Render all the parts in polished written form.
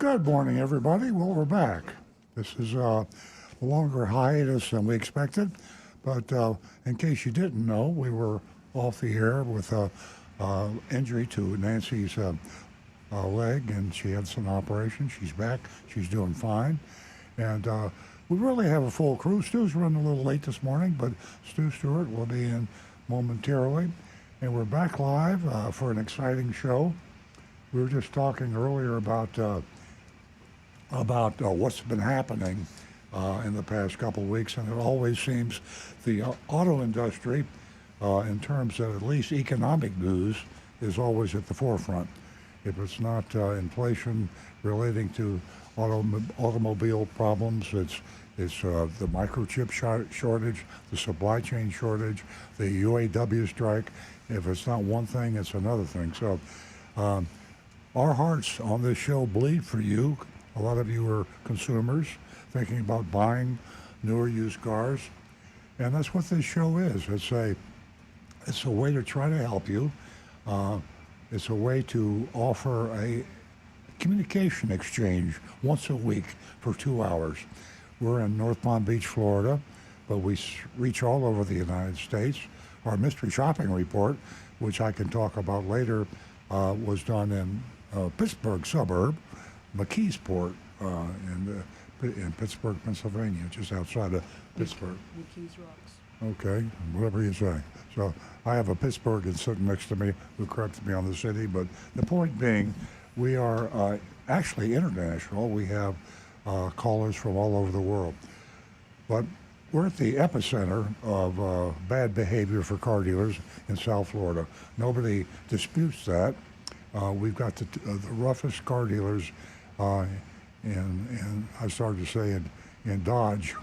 Good morning, everybody. Well, we're back. This is a longer hiatus than we expected, but in case you didn't know, we were off the air with a injury to Nancy's leg, and she had some operation. She's back. She's doing fine, and we really have a full crew. Stu's running a little late this morning, but Stu Stewart will be in momentarily, and we're back live for an exciting show. We were just talking earlier about what's been happening in the past couple of weeks, and it always seems the auto industry, in terms of at least economic news, is always at the forefront. If it's not inflation relating to automobile problems, it's the microchip shortage, the supply chain shortage, the UAW strike. If it's not one thing, it's another thing. So our hearts on this show bleed for you. A lot of you are consumers thinking about buying newer used cars, and that's what this show is. It's a way to try to help you. It's a way to offer a communication exchange once a week for 2 hours. We're in North Palm Beach, Florida, but we reach all over the United States. Our mystery shopping report, which I can talk about later, was done in Pittsburgh suburb, McKeesport, in Pittsburgh, Pennsylvania, just outside of Pittsburgh. McKees Rocks. Okay, whatever you say. So I have a Pittsburghan sitting next to me who corrected me on the city, but the point being, we are actually international. We have callers from all over the world. But we're at the epicenter of bad behavior for car dealers in South Florida. Nobody disputes that. We've got the roughest car dealers, and I started to say in Dodge.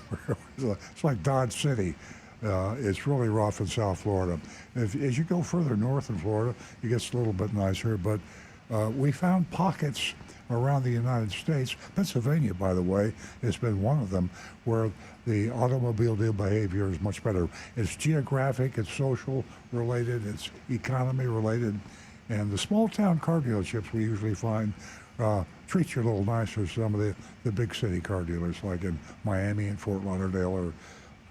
It's like Dodge City. It's really rough in South Florida. As you go further north in Florida, it gets a little bit nicer, but we found pockets around the United States. Pennsylvania, by the way, has been one of them, where the automobile deal behavior is much better. It's geographic, it's social related, it's economy related, and the small town car dealerships we usually find treat you a little nicer than some of the big city car dealers, like in Miami and Fort Lauderdale, or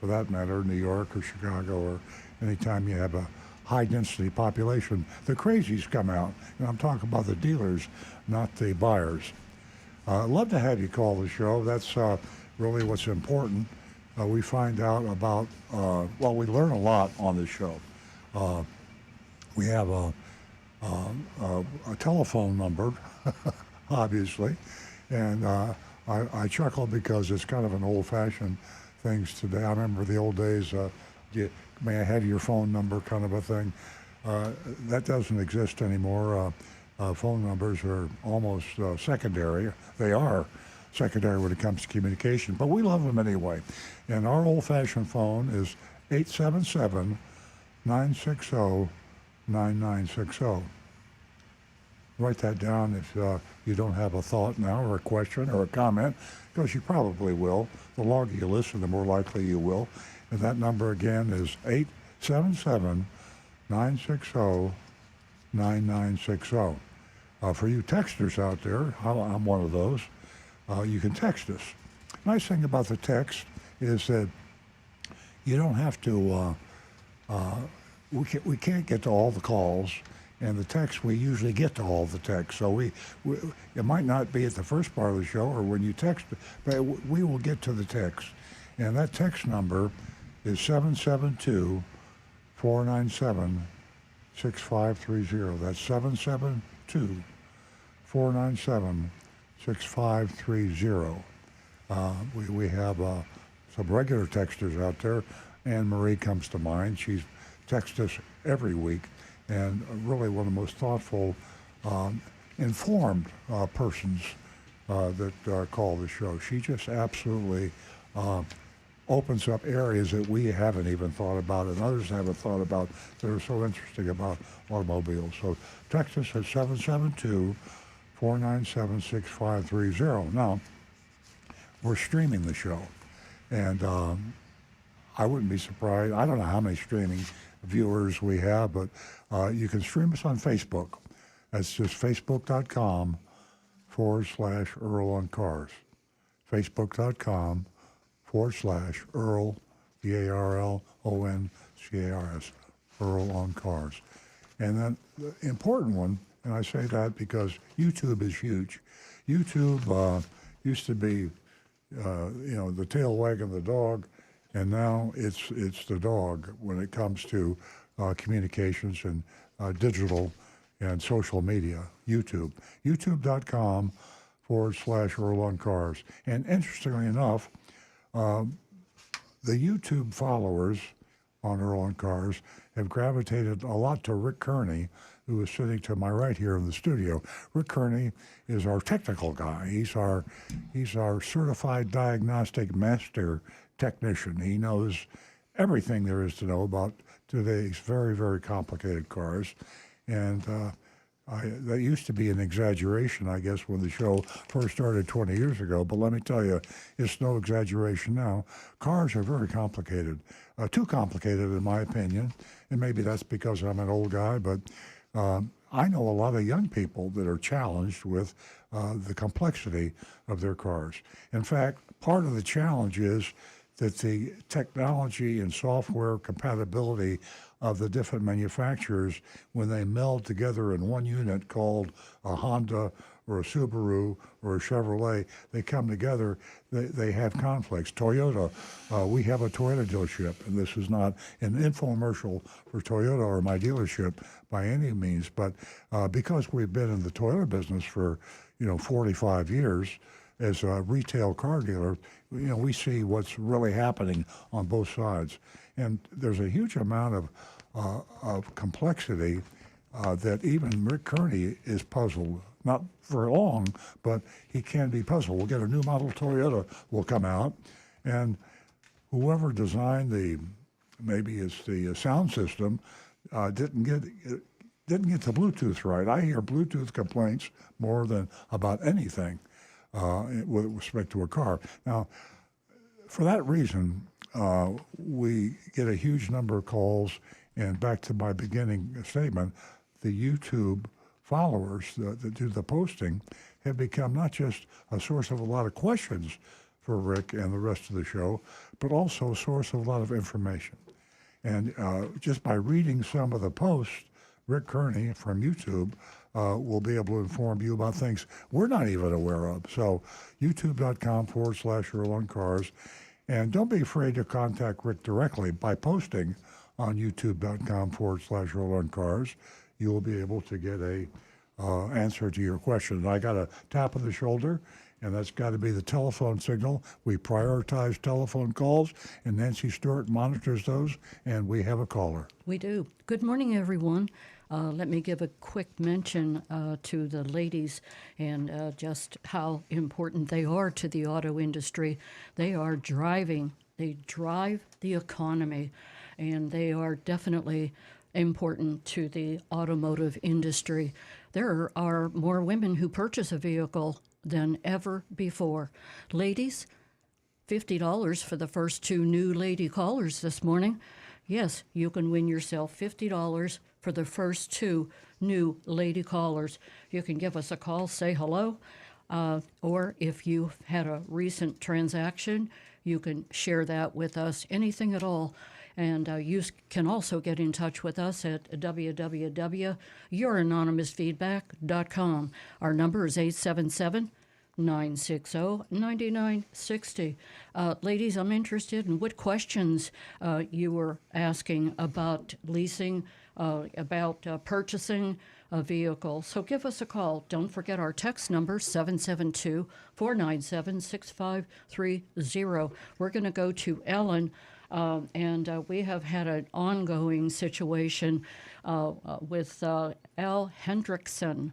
for that matter, New York or Chicago, or anytime you have a high density population. The crazies come out, and I'm talking about the dealers, not the buyers. I'd love to have you call the show. That's really what's important. We find out about, we learn a lot on this show. We have a telephone number, obviously, and I chuckle because it's kind of an old-fashioned things today. I remember the old days, may I have your phone number kind of a thing. That doesn't exist anymore. Phone numbers are almost secondary. They are secondary when it comes to communication, but we love them anyway. And our old-fashioned phone is 877-960-9960. Write that down if you don't have a thought now, or a question, or a comment, because you probably will. The longer you listen, the more likely you will. And that number again is 877-960-9960. For you texters out there, I'm one of those, you can text us. Nice thing about the text is that you don't have to, we can't get to all the calls, and the text, we usually get to all the texts. So we it might not be at the first part of the show or when you text, but we will get to the text. And that text number is 772-497-6530. That's 772-497-6530. We have some regular texters out there. Anne Marie comes to mind. She's texted us every week, and really one of the most thoughtful, informed persons that call the show. She just absolutely opens up areas that we haven't even thought about and others haven't thought about that are so interesting about automobiles. So text us at 772-497-6530. Now, we're streaming the show, and I wouldn't be surprised. I don't know how many streaming viewers we have, but you can stream us on Facebook. That's just facebook.com Facebook.com/Earl on Cars. Facebook.com/Earl, EarlOncars, Earl on Cars. And then the important one, and I say that because YouTube is huge. YouTube used to be, the tail wagging the dog, and now it's the dog when it comes to communications and digital and social media. YouTube.com/Earl on Cars. And interestingly enough, the YouTube followers on Earl on Cars have gravitated a lot to Rick Kearney, who is sitting to my right here in the studio. Rick Kearney is our technical guy. He's our certified diagnostic master technician. He knows everything there is to know about today's very, very complicated cars. And that used to be an exaggeration, I guess, when the show first started 20 years ago. But let me tell you, it's no exaggeration now. Cars are very complicated, too complicated in my opinion. And maybe that's because I'm an old guy, but I know a lot of young people that are challenged with the complexity of their cars. In fact, part of the challenge is that the technology and software compatibility of the different manufacturers, when they meld together in one unit called a Honda or a Subaru or a Chevrolet, they come together, they have conflicts. Toyota, we have a Toyota dealership, and this is not an infomercial for Toyota or my dealership by any means, but because we've been in the Toyota business for 45 years, as a retail car dealer, we see what's really happening on both sides. And there's a huge amount of complexity that even Rick Kearney is puzzled. Not for long, but he can be puzzled. We'll get a new model Toyota will come out, and whoever designed maybe it's the sound system, didn't get the Bluetooth right. I hear Bluetooth complaints more than about anything with respect to a car. Now, for that reason, we get a huge number of calls, and back to my beginning statement, the YouTube followers that do the posting have become not just a source of a lot of questions for Rick and the rest of the show, but also a source of a lot of information. And just by reading some of the posts, Rick Kearney from YouTube will be able to inform you about things we're not even aware of. So youtube.com/Earl on Cars. And don't be afraid to contact Rick directly by posting on youtube.com/Earl on Cars. You will be able to get a answer to your question. I got a tap on the shoulder, and that's got to be the telephone signal. We prioritize telephone calls, and Nancy Stewart monitors those, and we have a caller. We do. Good morning, everyone. Let me give a quick mention to the ladies and just how important they are to the auto industry. They drive the economy, and they are definitely important to the automotive industry. There are more women who purchase a vehicle than ever before. Ladies, $50 for the first two new lady callers this morning. Yes, you can win yourself $50 for the first two new lady callers. You can give us a call, say hello, or if you've had a recent transaction, you can share that with us, anything at all. And you can also get in touch with us at www.youranonymousfeedback.com. Our number is 877-960-9960. Ladies, I'm interested in what questions you were asking about leasing, about purchasing a vehicle. So give us a call. Don't forget our text number, 772-497-6530. We're going to go to Ellen. And we have had an ongoing situation with Al Hendrickson,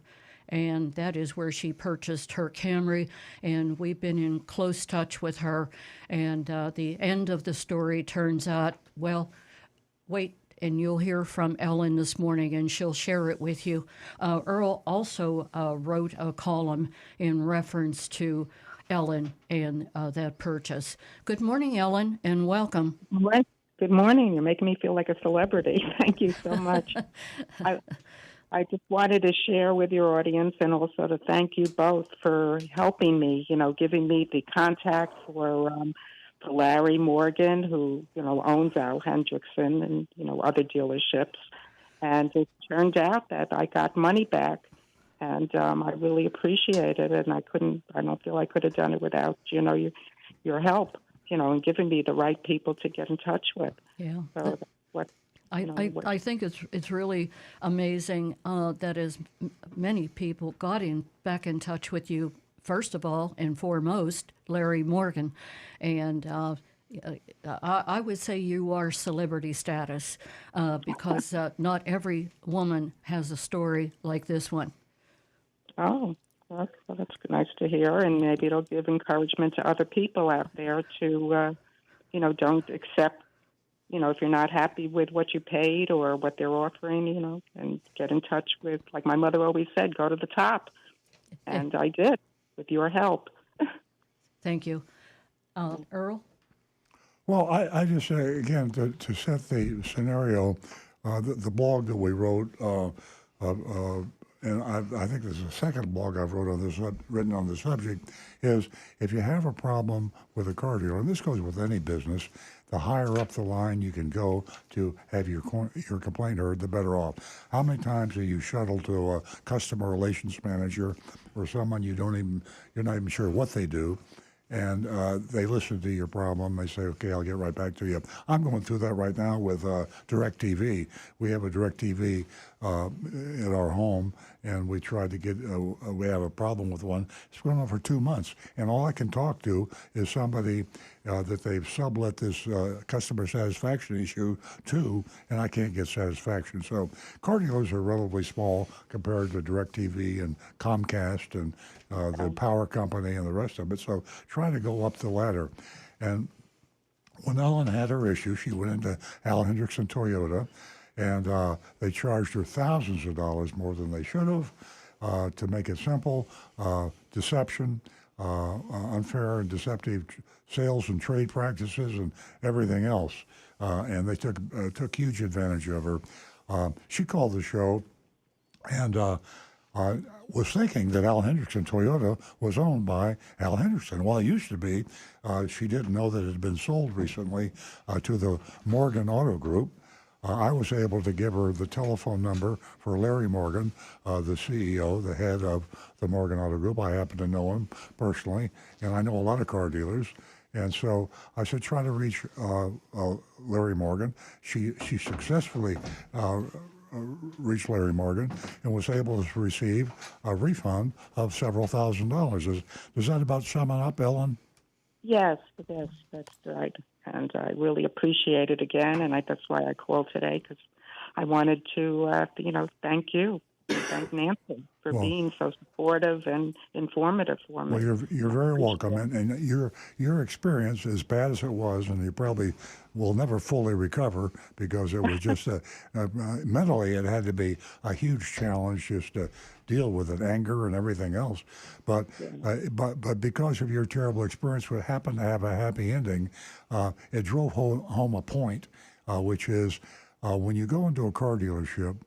and that is where she purchased her Camry, and we've been in close touch with her, and the end of the story turns out, well, wait, and you'll hear from Ellen this morning, and she'll share it with you. Earl also wrote a column in reference to Ellen and that purchase. Good morning, Ellen, and welcome. Good morning. You're making me feel like a celebrity. Thank you so much. I just wanted to share with your audience and also to thank you both for helping me, giving me the contact for Larry Morgan, who, owns Al Hendrickson and, other dealerships. And it turned out that I got money back. And I really appreciate it. And I don't feel I could have done it without, your help, and giving me the right people to get in touch with. Yeah. So that's what I think it's really amazing that as many people got back in touch with you, first of all and foremost, Larry Morgan. And I would say you are celebrity status because not every woman has a story like this one. Oh, well, that's nice to hear, and maybe it'll give encouragement to other people out there to, don't accept, if you're not happy with what you paid or what they're offering, and get in touch with, like my mother always said, go to the top. And I did, with your help. Thank you. Earl? Well, I just say, again, to set the scenario, the blog that we wrote, and I think this is the second blog I've written on the subject, is if you have a problem with a car dealer, and this goes with any business, the higher up the line you can go to have your complaint heard, the better off. How many times are you shuttled to a customer relations manager or someone you're not even sure what they do, and they listen to your problem. They say, okay, I'll get right back to you. I'm going through that right now with DirecTV. We have a DirecTV at our home, and we tried to get, we have a problem with one. It's going on for 2 months, and all I can talk to is somebody that they've sublet this customer satisfaction issue to, and I can't get satisfaction. So car dealers are relatively small compared to DirecTV and Comcast and the power company and the rest of it. So trying to go up the ladder. And when Ellen had her issue, she went into Al Hendrickson Toyota, and they charged her thousands of dollars more than they should have. To make it simple, deception, unfair and deceptive sales and trade practices, and everything else. And they took huge advantage of her. She called the show, and was thinking that Al Hendrickson Toyota was owned by Al Hendrickson. Well, it used to be. She didn't know that it had been sold recently to the Morgan Auto Group. I was able to give her the telephone number for Larry Morgan, the CEO, the head of the Morgan Auto Group. I happen to know him personally, and I know a lot of car dealers. And so I said, try to reach Larry Morgan. She successfully reached Larry Morgan and was able to receive a refund of several $1,000s. Does that about sum it up, Ellen? Yes, that's right. And I really appreciate it again, and that's why I called today, because I wanted to, thank you, and thank Nancy for being so supportive and informative for me. Well, you're very welcome, and your experience, as bad as it was, and you probably will never fully recover because it was just mentally it had to be a huge challenge just to deal with it, anger and everything else. But because of your terrible experience, what happened to have a happy ending, it drove home a point, which is when you go into a car dealership.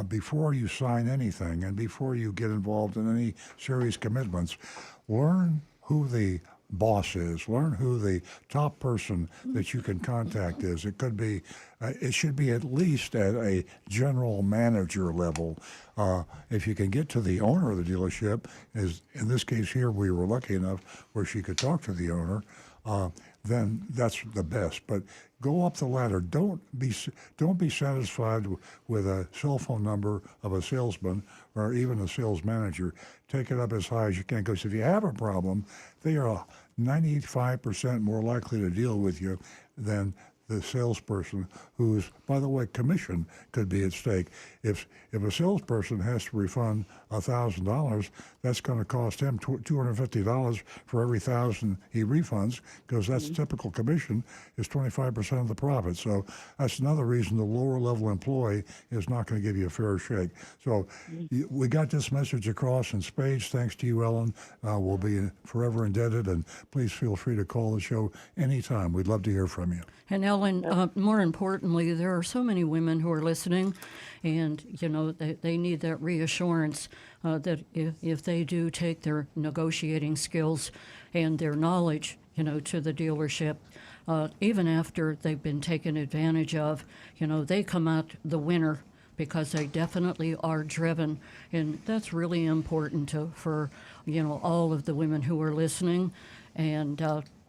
Before you sign anything and before you get involved in any serious commitments, learn who the boss is. Learn who the top person that you can contact is. It could be, it should be at least at a general manager level. If you can get to the owner of the dealership, as in this case here, we were lucky enough where she could talk to the owner. Then that's the best. But go up the ladder. Don't be satisfied with a cell phone number of a salesman or even a sales manager. Take it up as high as you can, because if you have a problem, they are 95% more likely to deal with you than the salesperson, whose, by the way, commission could be at stake. If a salesperson has to refund $1,000, that's going to cost him $250 for every $1,000 he refunds, because that's typical commission is 25% of the profit. So that's another reason the lower level employee is not going to give you a fair shake. So we got this message across in spades. Thanks to you, Ellen. We'll be forever indebted, and please feel free to call the show anytime. We'd love to hear from you. And Ellen, more importantly, there are so many women who are listening, and they need that reassurance that if they do take their negotiating skills and their knowledge, to the dealership, even after they've been taken advantage of, they come out the winner because they definitely are driven, and that's really important for all of the women who are listening, and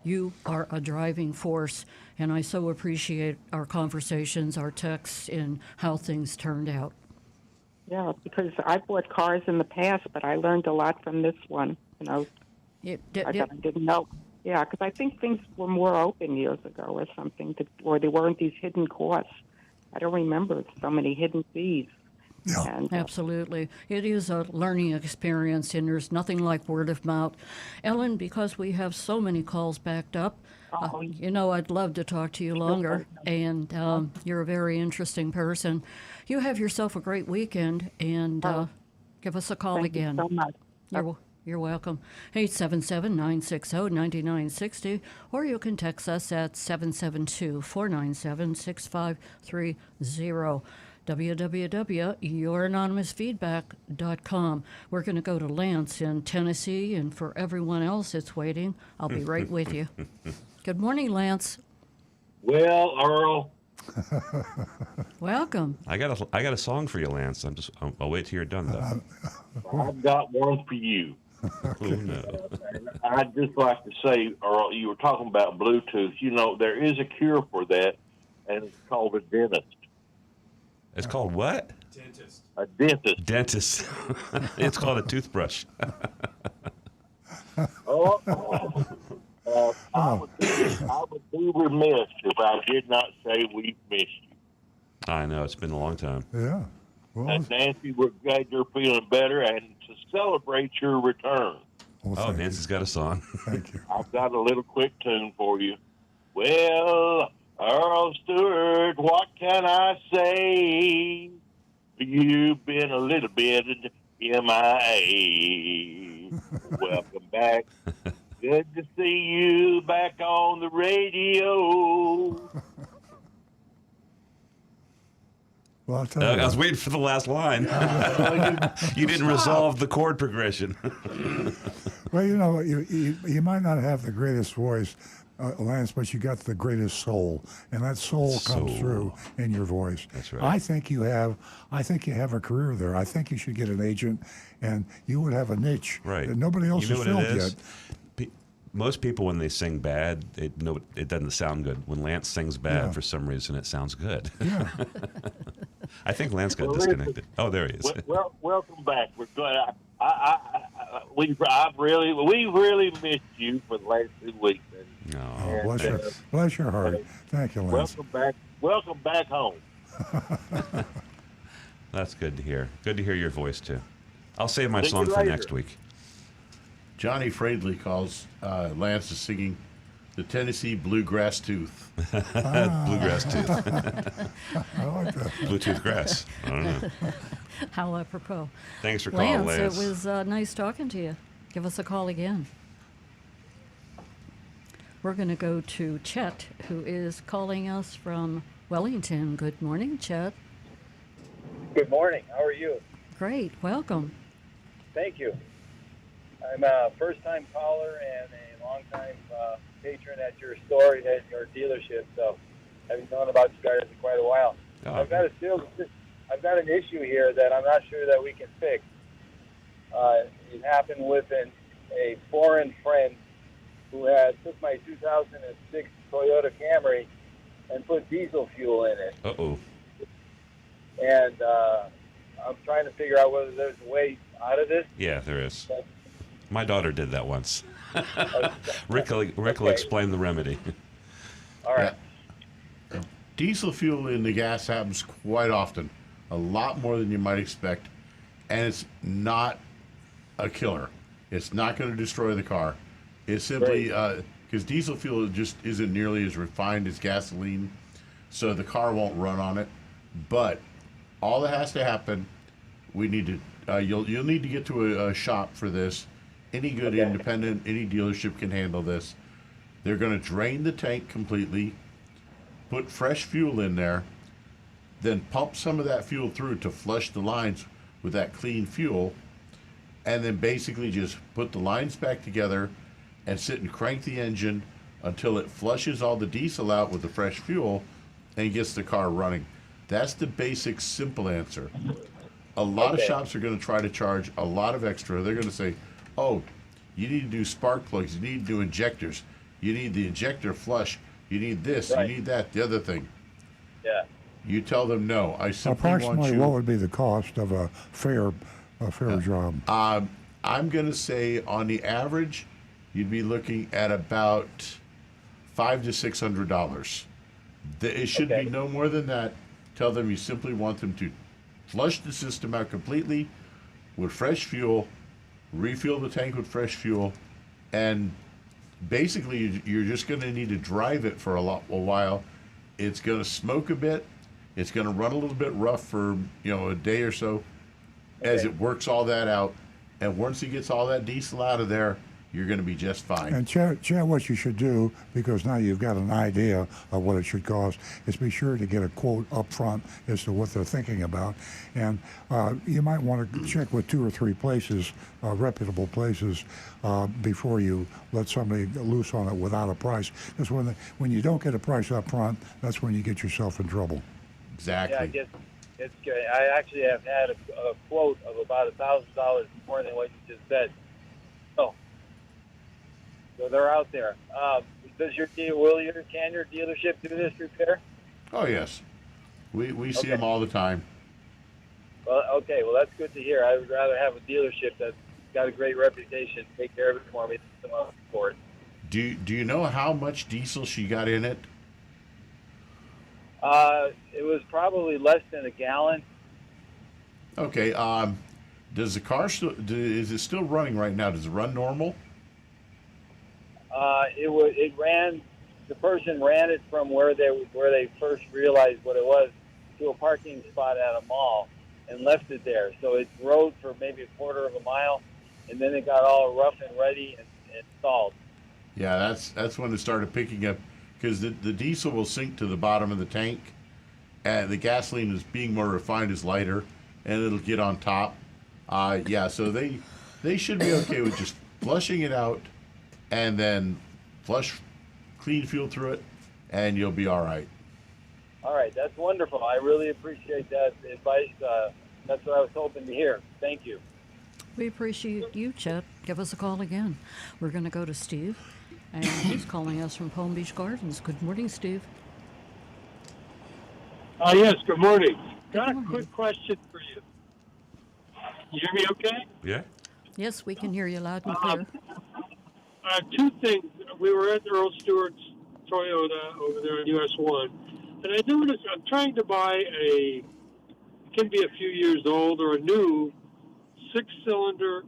you are a driving force, and I so appreciate our conversations, our texts, and how things turned out. Yeah, because I bought cars in the past, but I learned a lot from this one. I didn't know. Yeah, because I think things were more open years ago or something, or there weren't these hidden costs. I don't remember so many hidden fees. Yeah. And, Absolutely. It is a learning experience, and there's nothing like word of mouth. Ellen, because we have so many calls backed up, I'd love to talk to you longer, and you're a very interesting person. You have yourself a great weekend, and give us a call thank again. you so much. You're welcome. 877-960-9960, or you can text us at 772-497-6530. www.youranonymousfeedback.com. We're going to go to Lance in Tennessee, and for everyone else that's waiting, I'll be right with you. Good morning, Lance. Well, Earl, Welcome. I got a song for you, Lance. I'll wait till you're done though. I've got one for you. Oh no. I'd just like to say, Earl, you were talking about Bluetooth. There is a cure for that, and it's called a dentist. It's called what? A dentist. Dentist. It's called a toothbrush. I would be remiss if I did not say we've missed you. I know, it's been a long time. Yeah. Well, And Nancy, we're glad you're feeling better, and to celebrate your return, thank Nancy's got a song. Thank you. I've got a little quick tune for you. Well, Earl Stewart, what can I say? You've been a little bit MIA. Welcome back. Good to see you back on the radio. Well, I'll tell you. I was waiting for the last line. You didn't resolve the chord progression. Well, you might not have the greatest voice, Lance, but you got the greatest soul, and that soul comes through in your voice. That's right. I think you have a career there. I think you should get an agent, and you would have a niche Right. that nobody else You know has what it filled is? yet. Most people, when they sing bad, it doesn't sound good. When Lance sings bad, Yeah. for some reason, it sounds good. Yeah. I think Lance got Well, disconnected. Oh, there he is. Well, welcome back. We're glad. We really missed you for the last 2 weeks. No. Oh, bless your heart. Thank you, Lance. Welcome back. Welcome back home. That's good to hear. Good to hear your voice, too. I'll save my See you song for later. next week. Johnny Fradley calls Lance is singing the Tennessee Bluegrass Tooth. Bluegrass tooth. I like that. Bluetooth grass. I don't know. How apropos. Thanks for calling, Lance. It was nice talking to you. Give us a call again. We're going to go to Chet, who is calling us from Wellington. Good morning, Chet. Good morning. How are you? Great. Welcome. Thank you. I'm a first-time caller and a long-time patron at your store and your dealership. So I've known about you guys for quite a while. Oh. I've got an issue here that I'm not sure that we can fix. It happened with a foreign friend who took my 2006 Toyota Camry and put diesel fuel in it. Uh-oh. And I'm trying to figure out whether there's a way out of this. Yeah, there is. My daughter did that once. Rick will Okay. explain the remedy. All right. Diesel fuel in the gas happens quite often, a lot more than you might expect, and it's not a killer. It's not going to destroy the car. It's simply because diesel fuel just isn't nearly as refined as gasoline, so the car won't run on it. But all that has to happen, we need to you'll need to get to a shop for this. Any good independent, any dealership can handle this. They're going to drain the tank completely, put fresh fuel in there, then pump some of that fuel through to flush the lines with that clean fuel, and then basically just put the lines back together and sit and crank the engine until it flushes all the diesel out with the fresh fuel and gets the car running. That's the basic, simple answer. A lot of shops are going to try to charge a lot of extra. They're going to say, oh, you need to do spark plugs, you need to do injectors, you need the injector flush, you need this, Right. you need that, the other thing. Yeah. You tell them no. I simply want Approximately, you. what would be the cost of a fair job? I'm going to say on the average, you'd be looking at about $500 to $600. It should Okay. be no more than that. Tell them you simply want them to flush the system out completely with fresh fuel, refill the tank with fresh fuel, and basically you're just going to need to drive it for a while. It's going to smoke a bit. It's going to run a little bit rough for a day or so as Okay. it works all that out. And once it gets all that diesel out of there, you're going to be just fine. And Chad, what you should do, because now you've got an idea of what it should cost, is be sure to get a quote up front as to what they're thinking about. And you might want to check with 2 or 3 places, reputable places, before you let somebody loose on it without a price. Because when you don't get a price up front, that's when you get yourself in trouble. Exactly. Yeah, I guess it's good. I actually have had a quote of about $1,000 more than what you just said. So they're out there. Can your dealership do this repair? Oh, yes. We see Okay. them all the time. Well, okay. Well, that's good to hear. I would rather have a dealership that's got a great reputation, take care of it for me, than someone else for it. Do you know how much diesel she got in it? It was probably less than a gallon. Okay. Does the car is it still running right now? Does it run normal? It ran. The person ran it from where they first realized what it was to a parking spot at a mall and left it there. So it rode for maybe a quarter of a mile, and then it got all rough and ready and stalled. Yeah, that's when it started picking up, because the diesel will sink to the bottom of the tank, and the gasoline is being more refined is lighter, and it'll get on top. Yeah, so they should be okay with just flushing it out, and then flush clean fuel through it, and you'll be all right. All right, that's wonderful. I really appreciate that advice. That's what I was hoping to hear. Thank you. We appreciate you, Chet. Give us a call again. We're going to go to Steve, and he's calling us from Palm Beach Gardens. Good morning, Steve. Yes, good morning. Good Got a morning. quick question for you. You hear me okay? Yeah. Yes, we can hear you loud and clear. 2 things. We were at Earl Stewart's Toyota over there on US 1, and I noticed I'm trying to buy it can be a few years old or a new 6-cylinder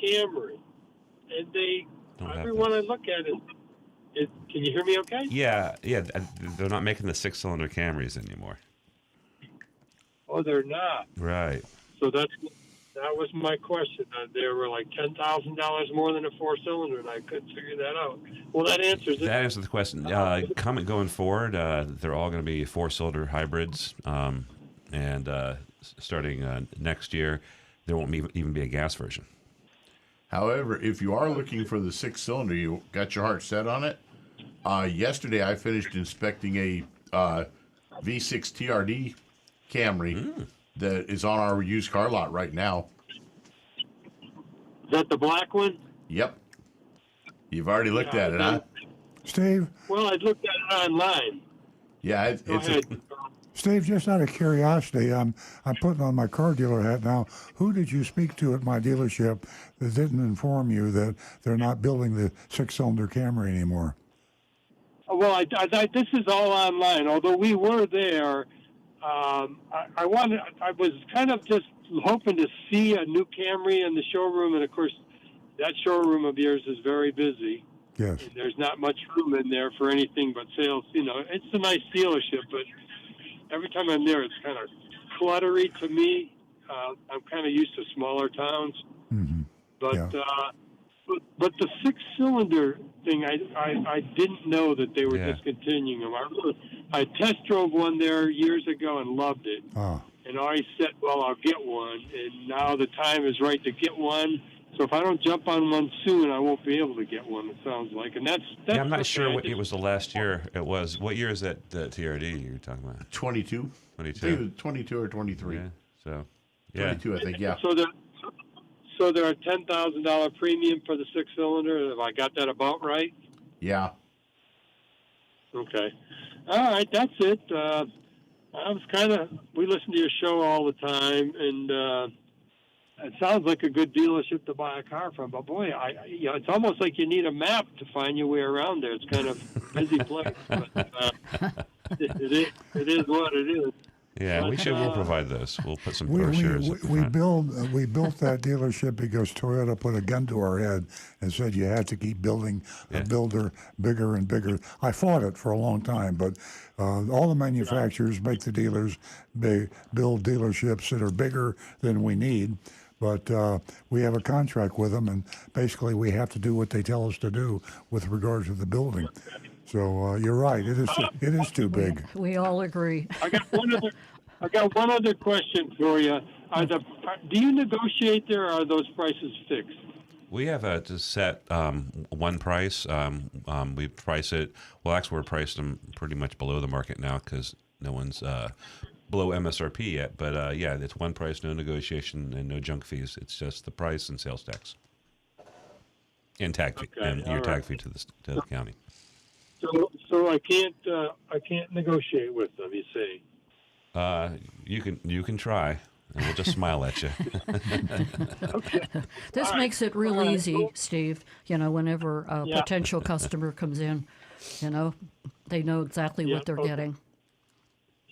Camry. And Don't have everyone I those. look at can you hear me okay? Yeah. They're not making the 6-cylinder Camrys anymore. Oh, they're not. Right. So that was my question. They were like $10,000 more than a 4-cylinder, and I couldn't figure that out. Well, that answers it. That answers the question. Going forward, they're all going to be 4-cylinder hybrids, and starting next year, there won't even be a gas version. However, if you are looking for the 6-cylinder, you got your heart set on it. Yesterday, I finished inspecting a V6 TRD Camry that is on our used car lot right now. Is that the black one? Yep. You've already looked at it, huh? Steve, Well, I looked at it online. Yeah, Go ahead. Steve, just out of curiosity, I'm putting on my car dealer hat now. Who did you speak to at my dealership that didn't inform you that they're not building the 6-cylinder Camry anymore? Well, this is all online. Although we were there, I was kind of just hoping to see a new Camry in the showroom, and of course, that showroom of yours is very busy. Yes. And there's not much room in there for anything but sales. It's a nice dealership, but every time I'm there, it's kind of cluttery to me. I'm kind of used to smaller towns, Mm-hmm. but Yeah. but the 6-cylinder thing, I didn't know that they were Yeah. discontinuing them. I test drove one there years ago and loved it. Ah. And always said, well, I'll get one. And now the time is right to get one. So if I don't jump on one soon, I won't be able to get one, it sounds like. And that's Yeah, I'm not okay. sure what it was the last year it was. What year is that TRD you're talking about? 22. 22. I think it was 22 or 23. Yeah. So, yeah. 22, I think. Yeah. So there are $10,000 premium for the 6-cylinder. Have I got that about right? Yeah. Okay. All right, that's it. I was we listen to your show all the time, and it sounds like a good dealership to buy a car from. But boy, it's almost like you need a map to find your way around there. It's kind of a busy place, but it is what it is. Yeah, we'll provide those. We'll put some brochures at the We front. built that dealership because Toyota put a gun to our head and said you had to keep building a builder bigger and bigger. I fought it for a long time, but all the manufacturers make the dealers build dealerships that are bigger than we need. But we have a contract with them, and basically we have to do what they tell us to do with regard to the building. So you're right. It is too big. We all agree. I got one other question for you. Do you negotiate there, or are those prices fixed? We have a set one price. We price it. Well, actually, we're priced them pretty much below the market now because no one's below MSRP yet. But yeah, it's one price, no negotiation, and no junk fees. It's just the price and sales tax, and tag fee, and your tag fee to the county. So I can't negotiate with them. You say? You can try, and we'll just smile at you. This makes it real easy, Steve. Whenever a potential customer comes in, they know exactly what they're getting.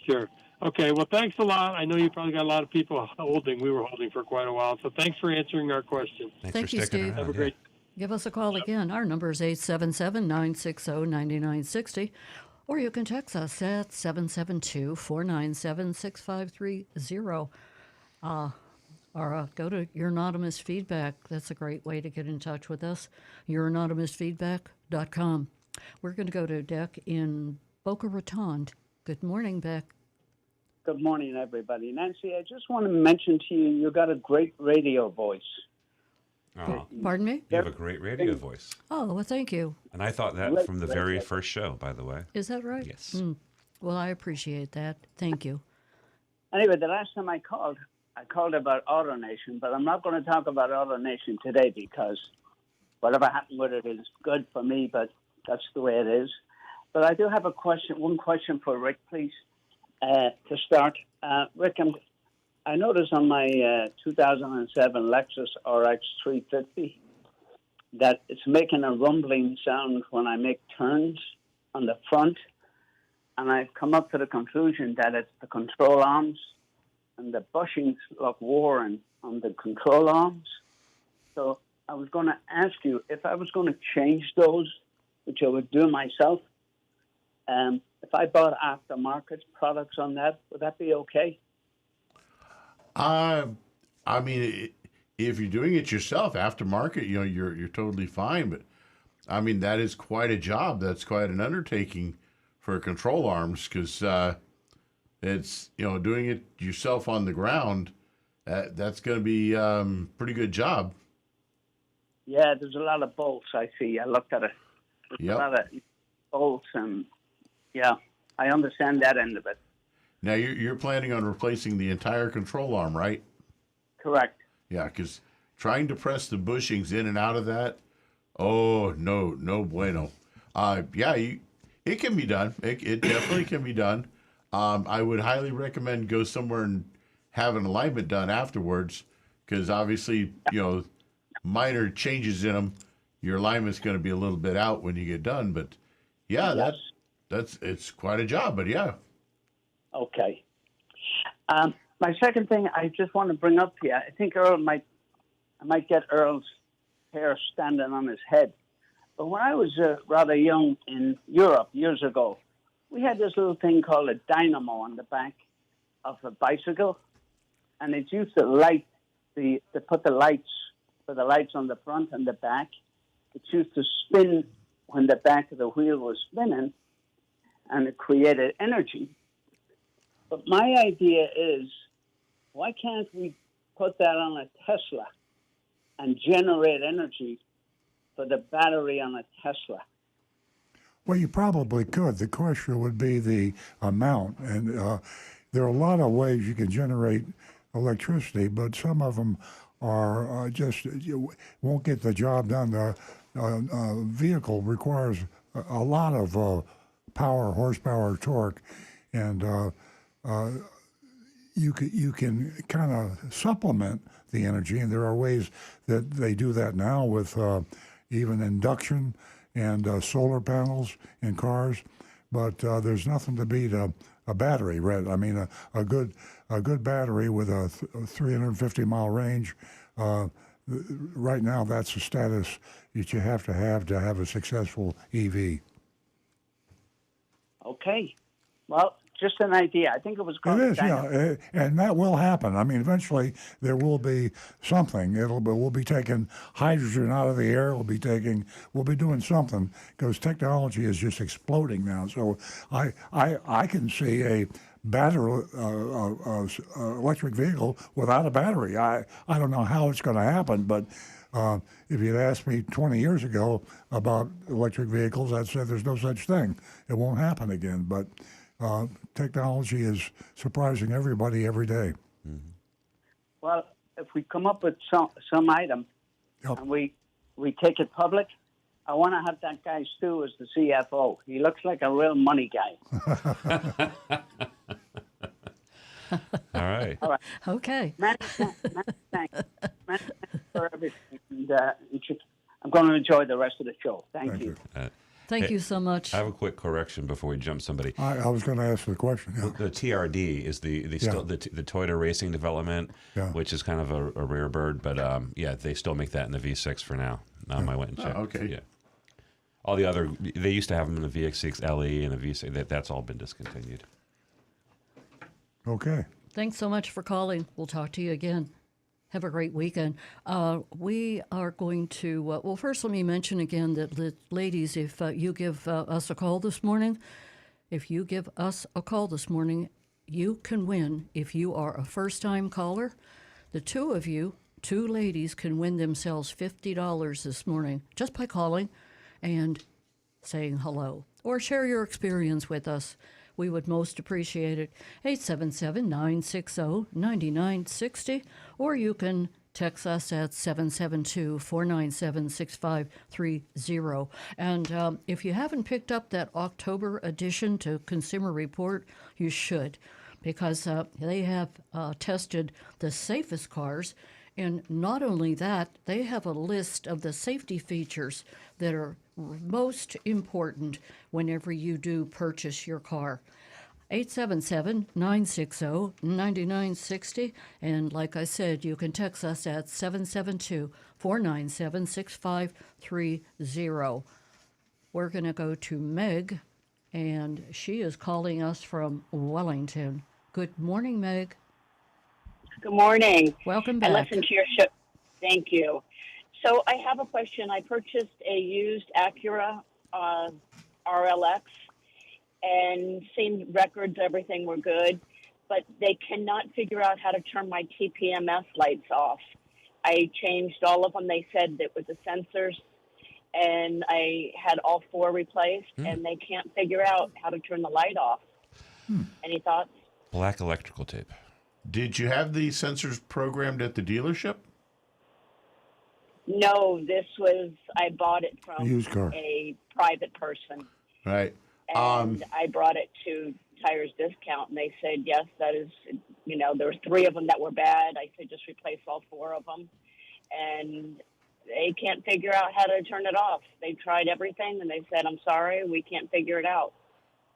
Sure. Okay. Well, thanks a lot. I know you probably got a lot of people holding. We were holding for quite a while. So thanks for answering our questions. Thank you, Steve. Have a great. Give us a call again. Our number is 877-960-9960, or you can text us at 772-497-6530. Or go to Your Anonymous Feedback. That's a great way to get in touch with us, youranonymousfeedback.com. We're going to go to Deck in Boca Raton. Good morning, Beck. Good morning, everybody. Nancy, I just want to mention to you, you got a great radio voice. Oh, Pardon me? you have a great radio voice. Oh, well, thank you. And I thought that from the very first show, by the way. Is that right? Yes. Well, I appreciate that. Thank you. Anyway, the last time I called about AutoNation, but I'm not going to talk about AutoNation today because whatever happened with it is good for me, but that's the way it is. But I do have one question for Rick, please, to start. Rick, I noticed on my 2007 Lexus RX 350 that it's making a rumbling sound when I make turns on the front. And I've come up to the conclusion that it's the control arms, and the bushings look worn on the control arms. So I was going to ask you if I was going to change those, which I would do myself. If I bought aftermarket products on that, would that be okay? I mean, if you're doing it yourself, aftermarket, you're totally fine. But I mean, that is quite a job. That's quite an undertaking for control arms because it's doing it yourself on the ground. That's going to be pretty good job. Yeah, there's a lot of bolts. I see. I looked at it. There's a lot of bolts, and I understand that end of it. Now, you're planning on replacing the entire control arm, right? Correct. Yeah, because trying to press the bushings in and out of that, oh, no bueno. It can be done. It definitely can be done. I would highly recommend go somewhere and have an alignment done afterwards because obviously, minor changes in them, your alignment's going to be a little bit out when you get done. But, it's quite a job, but yeah. Okay. My second thing I just want to bring up here, I think I might get Earl's hair standing on his head. But when I was rather young in Europe years ago, we had this little thing called a dynamo on the back of a bicycle, and it used to put the lights on the front and the back. It used to spin when the back of the wheel was spinning, and it created energy. But my idea is, why can't we put that on a Tesla and generate energy for the battery on a Tesla? Well, you probably could. The question would be the amount. And there are a lot of ways you can generate electricity, but some of them are just you won't get the job done. The vehicle requires a lot of power, horsepower, torque, and you can kind of supplement the energy, and there are ways that they do that now with even induction and solar panels in cars. But there's nothing to beat a battery, Red. I mean, a good battery with a 350-mile range. Right now, that's the status that you have to have a successful EV. Okay. Well, just an idea. I think it was called It is, dynamo. yeah, and that will happen. I mean, eventually there will be something. We'll be taking hydrogen out of the air. We'll be doing something because technology is just exploding now. So I can see a battery electric vehicle without a battery. I don't know how it's going to happen, but if you'd asked me 20 years ago about electric vehicles, I'd say there's no such thing. It won't happen again, but. Technology is surprising everybody every day. Mm-hmm. Well, if we come up with some item Yep. and we take it public, I want to have that guy Stu as the CFO. He looks like a real money guy. All right. All right. Okay. Many thanks. Many thanks for everything. And, I'm going to enjoy the rest of the show. Thank you. Thank you so much. I have a quick correction before we jump somebody. I was going to ask the question. Yeah. The TRD is the Toyota Racing Development, Yeah. which is kind of a rare bird, but yeah, they still make that in the V6 for now. I went and checked. Oh, okay. Yeah. All the other, they used to have them in the VX6 LE and the V6. That's all been discontinued. Okay. Thanks so much for calling. We'll talk to you again. Have a great weekend. We are going to, well, first let me mention again that, ladies, if you give us a call this morning, you can win. If you are a first-time caller, the two of you, two ladies, can win themselves $50 this morning just by calling and saying hello or share your experience with us. We would most appreciate it. 877-960-9960, or you can text us at 772-497-6530. And if you haven't picked up that October edition to Consumer Report, you should, because they have tested the safest cars. And not only that, they have a list of the safety features that are most important whenever you do purchase your car. 877-960-9960. And like I said, you can text us at 772-497-6530. We're going to go to Meg, and she is calling us from Wellington. Good morning, Meg. Good morning. Welcome back. I listened to your show. Thank you. So I have a question. I purchased a used Acura RLX, and seen records, everything were good, but they cannot figure out how to turn my TPMS lights off. I changed all of them. They said it was the sensors, and I had all four replaced, and they can't figure out how to turn the light off. Any thoughts? Black electrical tape. Did you have the sensors programmed at the dealership? No, I bought it from Used car. a private person. Right. And I brought it to Tires Discount, and they said, yes, that is, there were three of them that were bad. I said, just replace all four of them. And they can't figure out how to turn it off. They tried everything, and they said, I'm sorry, we can't figure it out.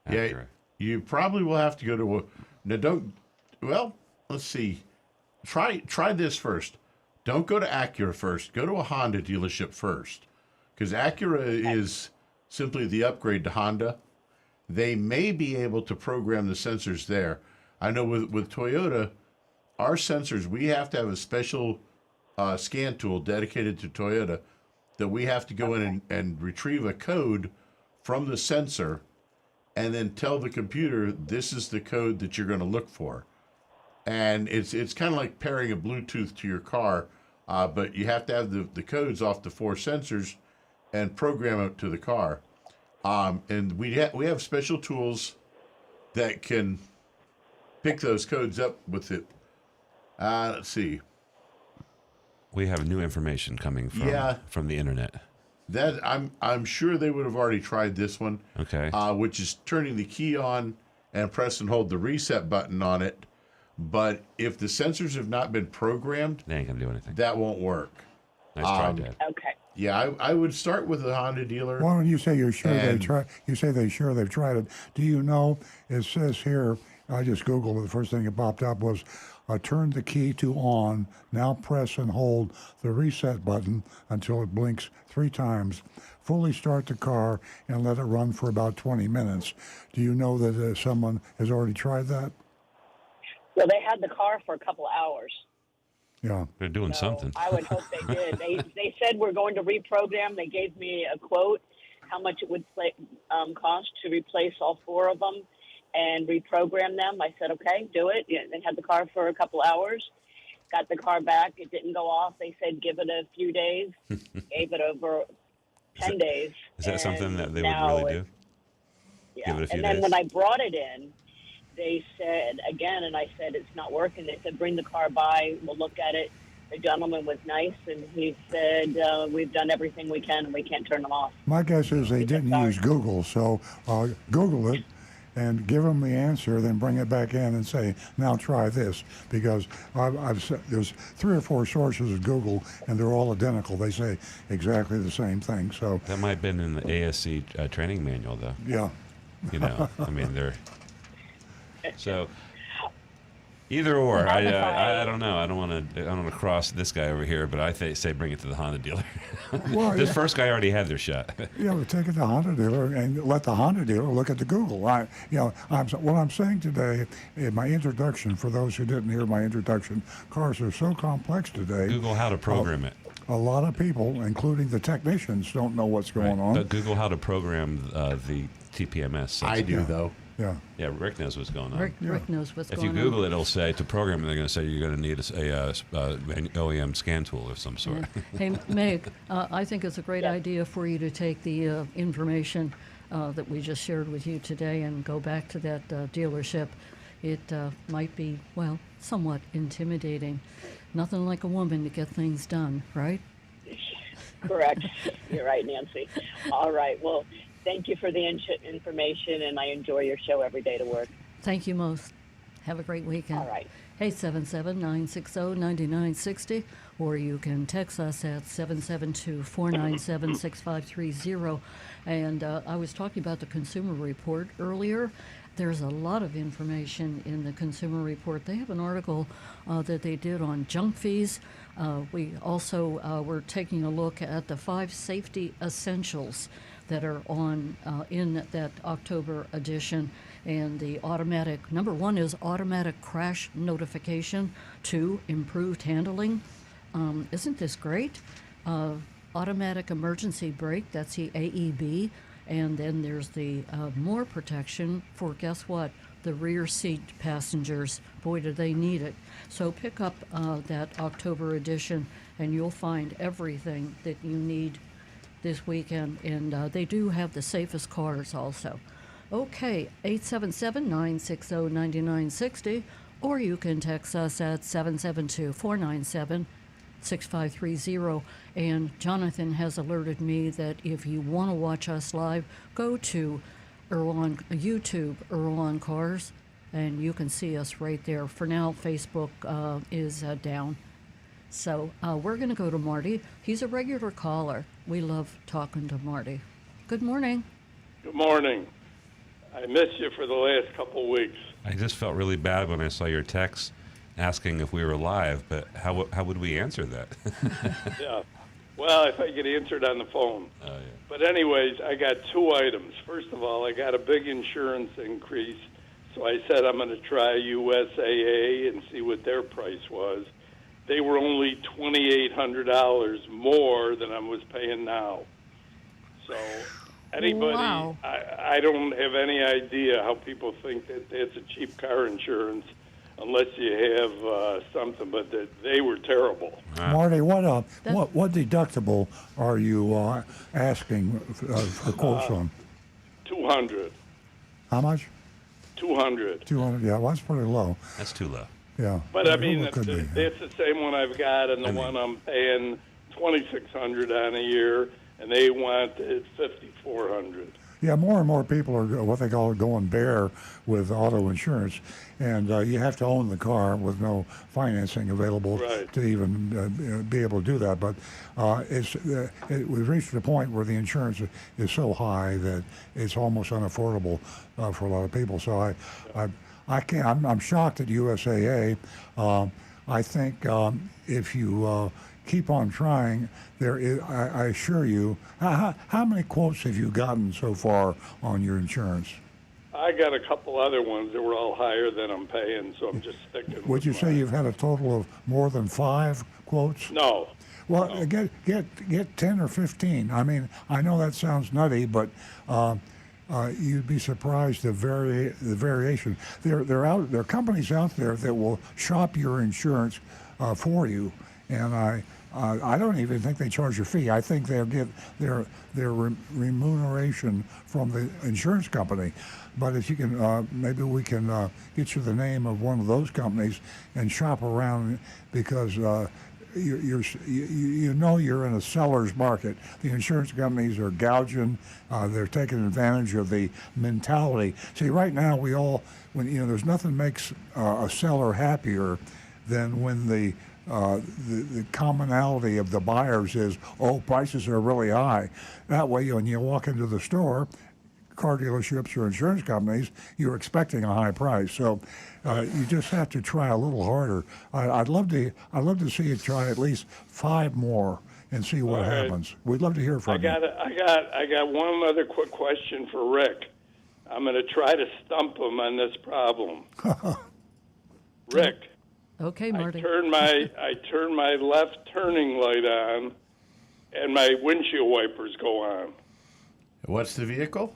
Yeah, you probably will have to go to let's see. Try this first. Don't go to Acura first. Go to a Honda dealership first, because Acura is simply the upgrade to Honda. They may be able to program the sensors there. I know with Toyota, our sensors, we have to have a special scan tool dedicated to Toyota that we have to go in and retrieve a code from the sensor and then tell the computer this is the code that you're going to look for. And it's kind of like pairing a Bluetooth to your car, but you have to have the codes off the 4 sensors and program it to the car. And we have special tools that can pick those codes up with it. Let's see. We have new information coming from the internet. That I'm sure they would have already tried this one. Okay. Which is turning the key on and press and hold the reset button on it. But if the sensors have not been programmed, They ain't gonna do anything. that won't work. Nice try, Dad. Okay. Yeah, I would start with a Honda dealer. Why don't you say you're sure they And- try? You say they've tried it. Do you know? It says here. I just Googled it. The first thing that popped up was, turn the key to on. Now press and hold the reset button until it blinks 3 times. Fully start the car and let it run for about 20 minutes. Do you know that someone has already tried that? Well, they had the car for a couple of hours. Yeah. They're doing So something. I would hope they did. They said we're going to reprogram. They gave me a quote, how much it would cost to replace all 4 of them and reprogram them. I said, okay, do it. Yeah, they had the car for a couple hours. Got the car back. It didn't go off. They said give it a few days. Gave it over 10 days. Is that something that they would now really do? Yeah. Give it a few and then days? when I brought it in, they said again, and I said it's not working. They said bring the car by, we'll look at it. The gentleman was nice, and he said we've done everything we can, and we can't turn them off. My guess is they didn't sorry. use Google, so Google it and give them the answer, then bring it back in and say, now try this. Because I've said, there's 3 or 4 sources of Google, and they're all identical. They say exactly the same thing. So, That might have been in the ASC training manual, though. yeah. You know, I mean, they're so either or. I don't know. I don't want to cross this guy over here, but I say bring it to the Honda dealer. Well, This yeah. first guy already had their shot. Yeah, but take it to the Honda dealer and let the Honda dealer look at the Google. What I'm saying today in my introduction, for those who didn't hear my introduction, cars are so complex today. Google how to program it. A lot of people, including the technicians, don't know what's going on. But Google how to program the TPMS. I do, though. Yeah. Yeah, Rick knows what's going on. Rick knows what's If going you on. Google it, it'll say to program it, they're going to say you're going to need an OEM scan tool of some sort. Hey, Meg, I think it's a great idea for you to take the information that we just shared with you today and go back to that dealership. It might be, well, somewhat intimidating. Nothing like a woman to get things done, right? Correct. You're right, Nancy. All right. Well, thank you for the information, and I enjoy your show every day to work. Thank you most. Have a great weekend. All right. 877-960-9960, or you can text us at 772-497-6530. And I was talking about the Consumer Report earlier. There's a lot of information in the Consumer Report. They have an article that they did on junk fees. We also were taking a look at the 5 safety essentials that are on in that October edition. And the automatic, number 1 is automatic crash notification. 2, improved handling. Isn't this great? Automatic emergency brake, that's the AEB. And then there's the more protection for, guess what? The rear seat passengers. Boy, do they need it. So pick up that October edition, and you'll find everything that you need this weekend. And they do have the safest cars also. Okay, 877-960-9960, or you can text us at 772-497-6530. And Jonathan has alerted me that if you want to watch us live, go to Earl on YouTube, Earl on Cars, and you can see us right there. For now, Facebook is down. So we're going to go to Marty. He's a regular caller. We love talking to Marty. Good morning. Good morning. I missed you for the last couple of weeks. I just felt really bad when I saw your text asking if we were live, but how would we answer that? Yeah. Well, if I could answer it on the phone. Oh, yeah. But anyways, I got 2 items. First of all, I got a big insurance increase, so I said I'm going to try USAA and see what their price was. They were only $2,800 more than I was paying now. So Anybody, Wow. I don't have any idea how people think that it's a cheap car insurance unless you have something, but they were terrible. Marty, what deductible are you asking for quotes on? 200. How much? 200. 200. Yeah, well, that's pretty low. That's too low. Yeah. But I It mean, could be. it's the same one I've got, and the one I'm paying 2,600 on a year, and they want it 5,400. Yeah, more and more people are what they call going bare with auto insurance, and you have to own the car with no financing available Right. to even be able to do that. But we've reached a point where the insurance is so high that it's almost unaffordable for a lot of people. So I can't. I'm shocked at USAA. I think if you keep on trying, I assure you. How many quotes have you gotten so far on your insurance? I got a couple other ones that were all higher than I'm paying, so I'm just sticking Would with you say mine. you've had a total of more than 5 quotes? No. Well, get 10 or 15. I mean, I know that sounds nutty, but you'd be surprised the variation. There are companies out there that will shop your insurance for you, and I don't even think they charge a fee. I think they'll get their remuneration from the insurance company. But if you can, maybe we can get you the name of one of those companies and shop around, because you know you're in a seller's market. The insurance companies are gouging. They're taking advantage of the mentality. See, right now there's nothing makes a seller happier than when the commonality of the buyers is, prices are really high. That way, when you walk into the store, car dealerships or insurance companies, you're expecting a high price. So you just have to try a little harder. I'd love to see you try at least 5 more and see what All right. happens. We'd love to hear from you. I got one other quick question for Rick. I'm going to try to stump him on this problem. Rick. Okay, Marty. I turn my left turning light on, and my windshield wipers go on. What's the vehicle?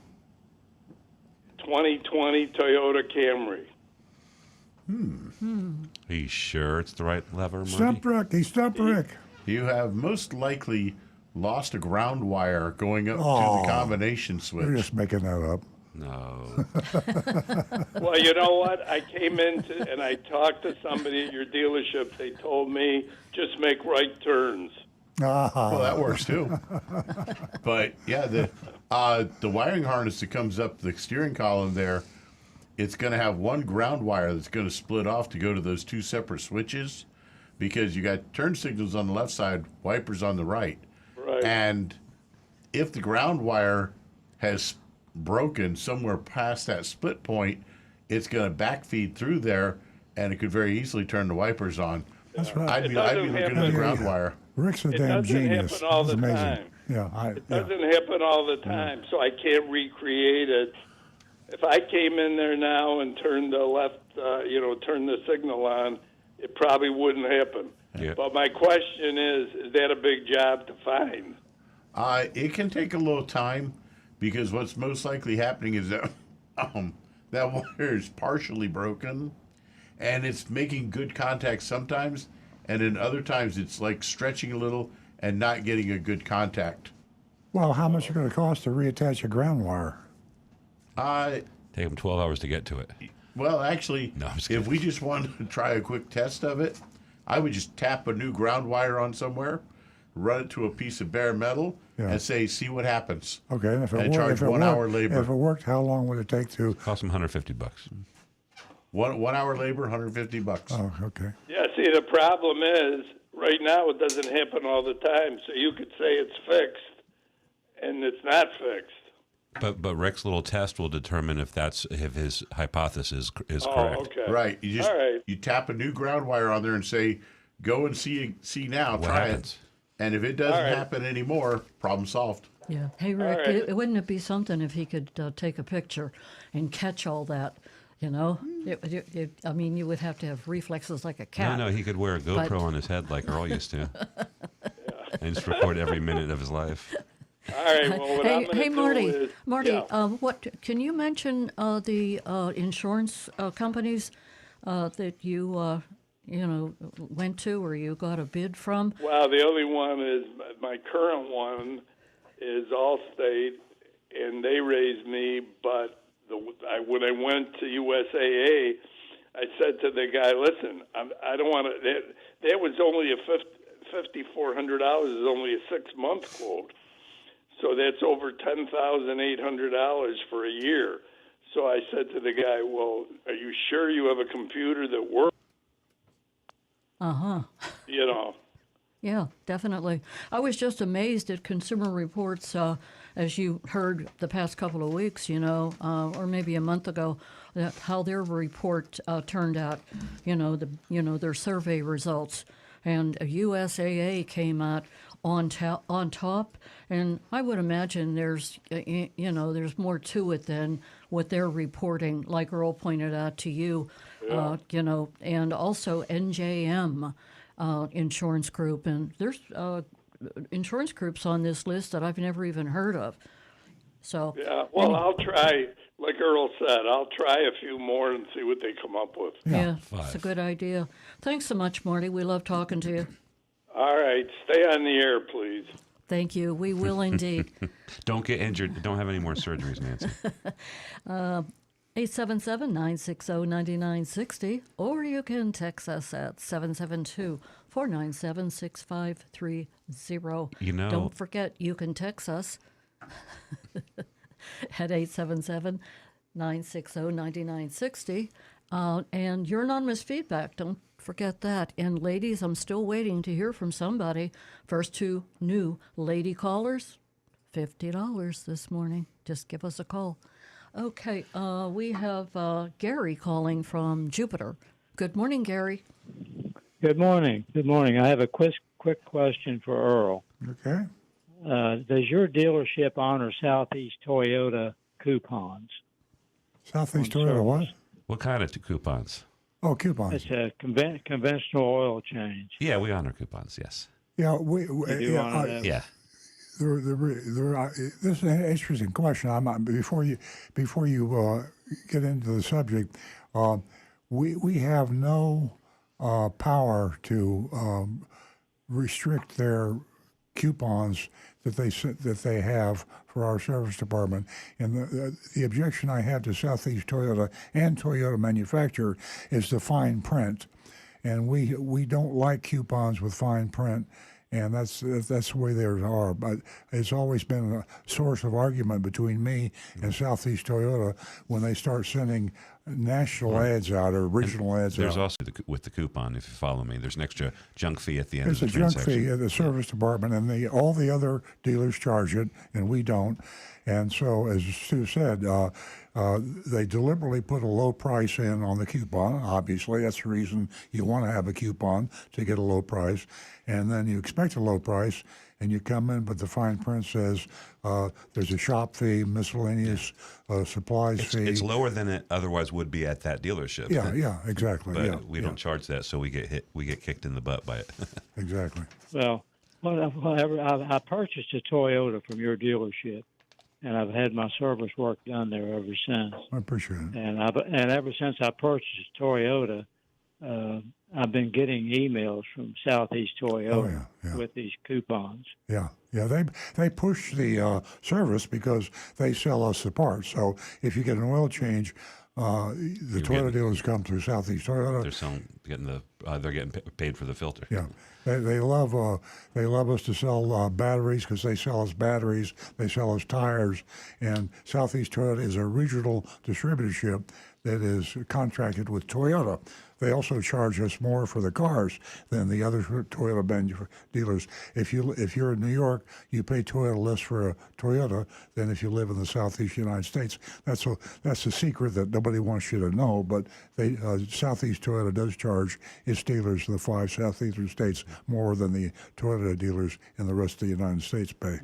2020 Toyota Camry. Are you sure it's the right lever, Marty? Stump Rick. He stumped Rick. You have most likely lost a ground wire going up to the combination switch. You're just making that up. No. Well, you know what? I came into and I talked to somebody at your dealership. They told me just make right turns. Well, that works too. But yeah, the wiring harness that comes up the steering column there, it's going to have one ground wire that's going to split off to go to those 2 separate switches, because you got turn signals on the left side, wipers on the right. Right. And if the ground wire has broken somewhere past that split point, it's going to backfeed through there, and it could very easily turn the wipers on. That's right. I'd be looking at the ground wire. Rick's a It damn doesn't genius. happen all It's the amazing. time. Yeah, It doesn't happen all the time, so I can't recreate it. If I came in there now and turned the left, turned the signal on, it probably wouldn't happen. Yeah. But my question is that a big job to find? It can take a little time, because what's most likely happening is that that wire is partially broken, and it's making good contact sometimes, and then other times it's like stretching a little and not getting a good contact. Well, how much is it going to cost to reattach a ground wire? Take them 12 hours to get to it. Well, actually, No, I'm just if kidding. we just wanted to try a quick test of it, I would just tap a new ground wire on somewhere, run it to a piece of bare metal, Yeah. and say, see what happens. Okay, and if it And worked, charge 1 hour labor. If it worked, how long would it take to? Cost them $150. One hour labor, $150. Oh, okay. Yeah, see, the problem is right now it doesn't happen all the time. So you could say it's fixed, and it's not fixed. But Rick's little test will determine if his hypothesis is correct. Okay. Right. You just All right. you tap a new ground wire on there and say, go and see now, What try happens? it. And if it doesn't All right. happen anymore, problem solved. Yeah. Hey, Rick, right. wouldn't it be something if he could take a picture and catch all that? You know, I mean, you would have to have reflexes like a cat. No, he could wear a GoPro on his head like Earl used to. And just record every minute of his life. All right. Well, what I'm Hey, going to hey, do Marty. is, Marty, yeah. what can you mention the insurance companies that you went to or you got a bid from? Well, the only one is my current one is Allstate, and they raised me. But when I went to USAA, I said to the guy, "Listen, I don't want to." That was only a $5,400 is only a 6-month quote, so that's over $10,800 for a year. So I said to the guy, "Well, are you sure you have a computer that works?" Uh-huh. You know. Yeah, definitely. I was just amazed at Consumer Reports, as you heard the past couple of weeks, or maybe a month ago, that how their report turned out. Their survey results, and USAA came out on top. And I would imagine there's more to it than what they're reporting. Like Earl pointed out to you, and also NJM. Insurance group, and there's insurance groups on this list that I've never even heard of. So Yeah, well, I'll try. Like Earl said, I'll try a few more and see what they come up with. yeah, it's a good idea. Thanks so much, Marty. We love talking to you. All right, stay on the air, please. Thank you. We will indeed. Don't get injured. Don't have any more surgeries, Nancy. 877-960-9960, or you can text us at 772-497-6530. Don't forget, you can text us at 877-960-9960. And your anonymous feedback, don't forget that. And ladies, I'm still waiting to hear from somebody. First 2 new lady callers, $50 this morning. Just give us a call. Okay, we have Gary calling from Jupiter. Good morning, Gary. Good morning. Good morning. I have a quick question for Earl. Okay. Does your dealership honor Southeast Toyota coupons? Southeast Toyota what? What kind of coupons? Oh, coupons. It's a conventional oil change. Yeah, we honor coupons, yes. Yeah, You do honor them? Yeah. This is an interesting question. Before you get into the subject, we have no power to restrict their coupons that they have for our service department. And the objection I have to Southeast Toyota and Toyota manufacturer is the fine print, and we don't like coupons with fine print. And that's the way theirs are. But it's always been a source of argument between me and Southeast Toyota when they start sending national ads out or regional ads There's out. also with the coupon, if you follow me, there's an extra junk fee at the end There's of the a junk transaction. fee at the service department, and all the other dealers charge it, and we don't. And so, as Stu said, they deliberately put a low price in on the coupon. Obviously, that's the reason you want to have a coupon, to get a low price. And then you expect a low price, and you come in, but the fine print says there's a shop fee, miscellaneous supplies fee. It's lower than it otherwise would be at that dealership. Yeah, exactly. But we don't charge that, so we get kicked in the butt by it. Exactly. Well, whatever. I purchased a Toyota from your dealership, and I've had my service work done there ever since. I appreciate it. And ever since I purchased Toyota, I've been getting emails from Southeast Toyota with these coupons. Yeah. They push the service because they sell us the parts. So if you get an oil change, the Toyota dealers come through Southeast Toyota. They're getting paid for the filter. Yeah, they love us to sell batteries because they sell us batteries. They sell us tires, and Southeast Toyota is a regional distributorship that is contracted with Toyota. They also charge us more for the cars than the other Toyota dealers. If you're in New York, you pay Toyota less for a Toyota than if you live in the Southeast United States. That's a secret that nobody wants you to know. But Southeast Toyota does charge its dealers in the 5 Southeastern states more than the Toyota dealers in the rest of the United States pay.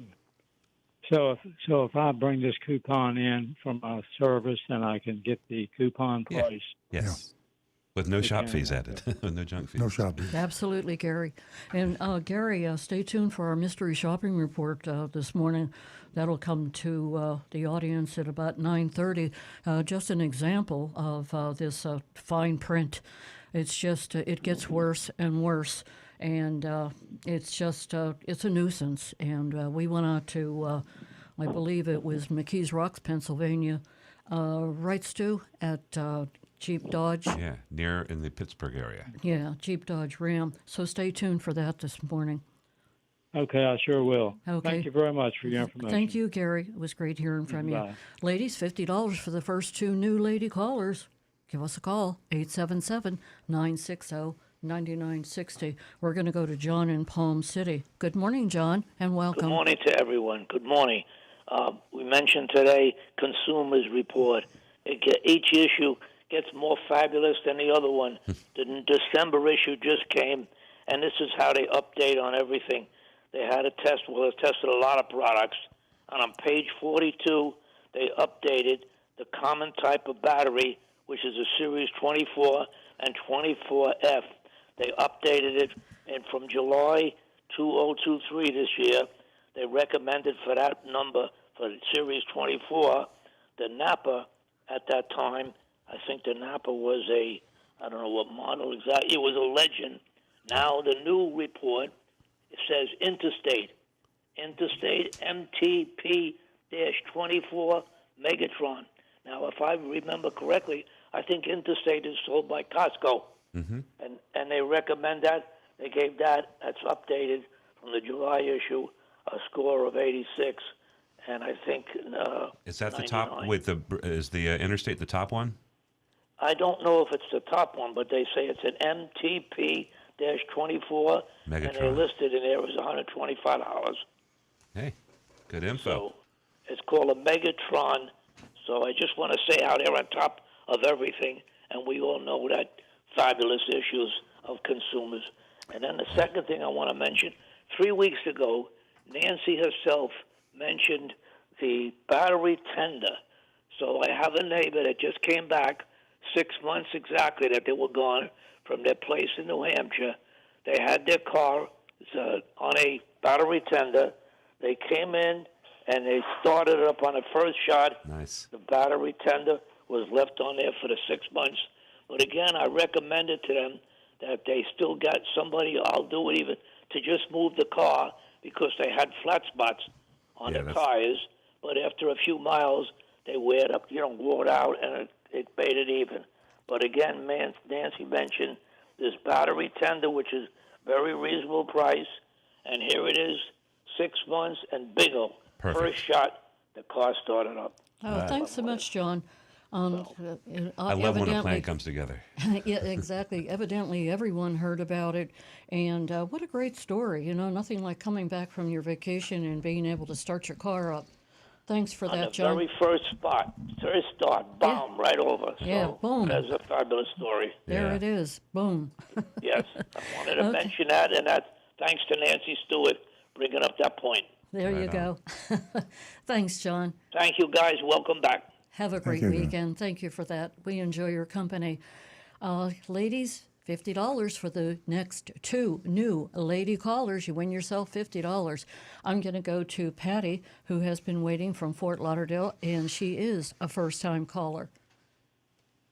So if I bring this coupon in from my service, then I can get the coupon price. Yes. With no They shop can, fees added. With no junk fees. No shopping. Absolutely, Gary. And Gary, stay tuned for our mystery shopping report this morning. That'll come to the audience at about 9:30. Just an example of this fine print. It's just it gets worse and worse, and it's just it's a nuisance. And we went out to, I believe it was McKees Rocks, Pennsylvania, right, Stu, at Jeep Dodge. Yeah, near in the Pittsburgh area. Yeah, Jeep Dodge Ram. So stay tuned for that this morning. Okay, I sure will. Okay. Thank you very much for your information. Thank you, Gary. It was great hearing from you. Bye. Ladies, $50 for the first 2 new lady callers. Give us a call, 877-960-9960. We're going to go to John in Palm City. Good morning, John, and welcome. Good morning to everyone. Good morning. We mentioned today Consumers Report. Each issue gets more fabulous than the other one. The December issue just came, and this is how they update on everything. They had a test. Well, they tested a lot of products. And on page 42, they updated the common type of battery, which is a Series 24 and 24F. They updated it, and from July 2023 this year, they recommended for that number for the Series 24, the Napa at that time, I think the Napa was I don't know what model exactly, it was a Legend. Now the new report, it says Interstate MTP-24 Megatron. Now, if I remember correctly, I think Interstate is sold by Costco, and they recommend that. They gave that. That's updated from the July issue, a score of 86, and I think is that the 99. top with the? Is the Interstate the top one? I don't know if it's the top one, but they say it's an MTP-24, and they Megatron. listed in there as $125. Hey, good info. So it's called a Megatron. So I just want to say how they're on top of everything, and we all know that fabulous issues of consumers. And then the second thing I want to mention, 3 weeks ago, Nancy herself mentioned the battery tender. So I have a neighbor that just came back 6 months exactly that they were gone from their place in New Hampshire. They had their car on a battery tender. They came in and they started it up on the first shot. Nice. The battery tender was left on there for the 6 months. But again, I recommended to them that if they still got somebody, I'll do it even, to just move the car because they had flat spots on the tires. But after a few miles, they wear it up, wore it out, and it made it even. But again, Nancy mentioned this battery tender, which is very reasonable price, and here it is, 6 months, and bingo. Perfect. First shot, the car started up. Oh, thanks so much, John. I love when a plan comes together. Yeah, exactly. Evidently, everyone heard about it, and what a great story. Nothing like coming back from your vacation and being able to start your car up. Thanks for that, John. On the very first spot, first start, bomb, right over. So yeah, boom. That's a fabulous story. There it is, boom. Yes, I wanted to mention that, and that's thanks to Nancy Stewart bringing up that point. There you go. Thanks, John. Thank you, guys. Welcome back. Have a great weekend. Thank you for that. We enjoy your company. Ladies, $50 for the next 2 new lady callers. You win yourself $50. I'm going to go to Patty, who has been waiting from Fort Lauderdale, and she is a first-time caller.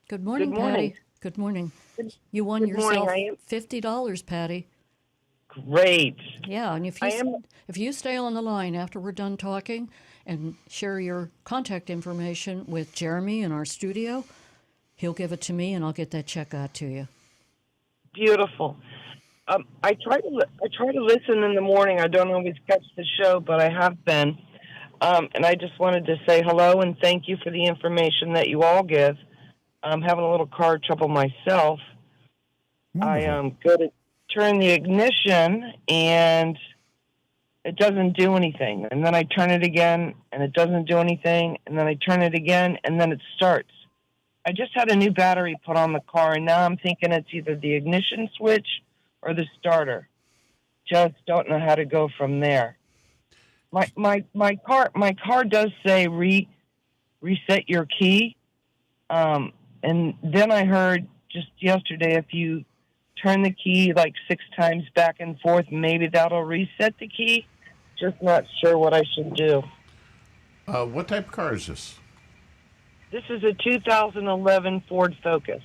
Good morning, Patty. Good morning. You won yourself $50, Patty. Great. Yeah, and if you stay on the line after we're done talking and share your contact information with Jeremy in our studio, he'll give it to me, and I'll get that check out to you. Beautiful. I try to listen in the morning. I don't always catch the show, but I have been. And I just wanted to say hello and thank you for the information that you all give. I'm having a little car trouble myself. I go to turn the ignition, and it doesn't do anything. And then I turn it again, and it doesn't do anything. And then I turn it again, and then it starts. I just had a new battery put on the car, and now I'm thinking it's either the ignition switch or the starter. Just don't know how to go from there. My car does say reset your key, and then I heard just yesterday if you turn the key like 6 times back and forth, maybe that'll reset the key. Just not sure what I should do. What type of car is this? This is a 2011 Ford Focus.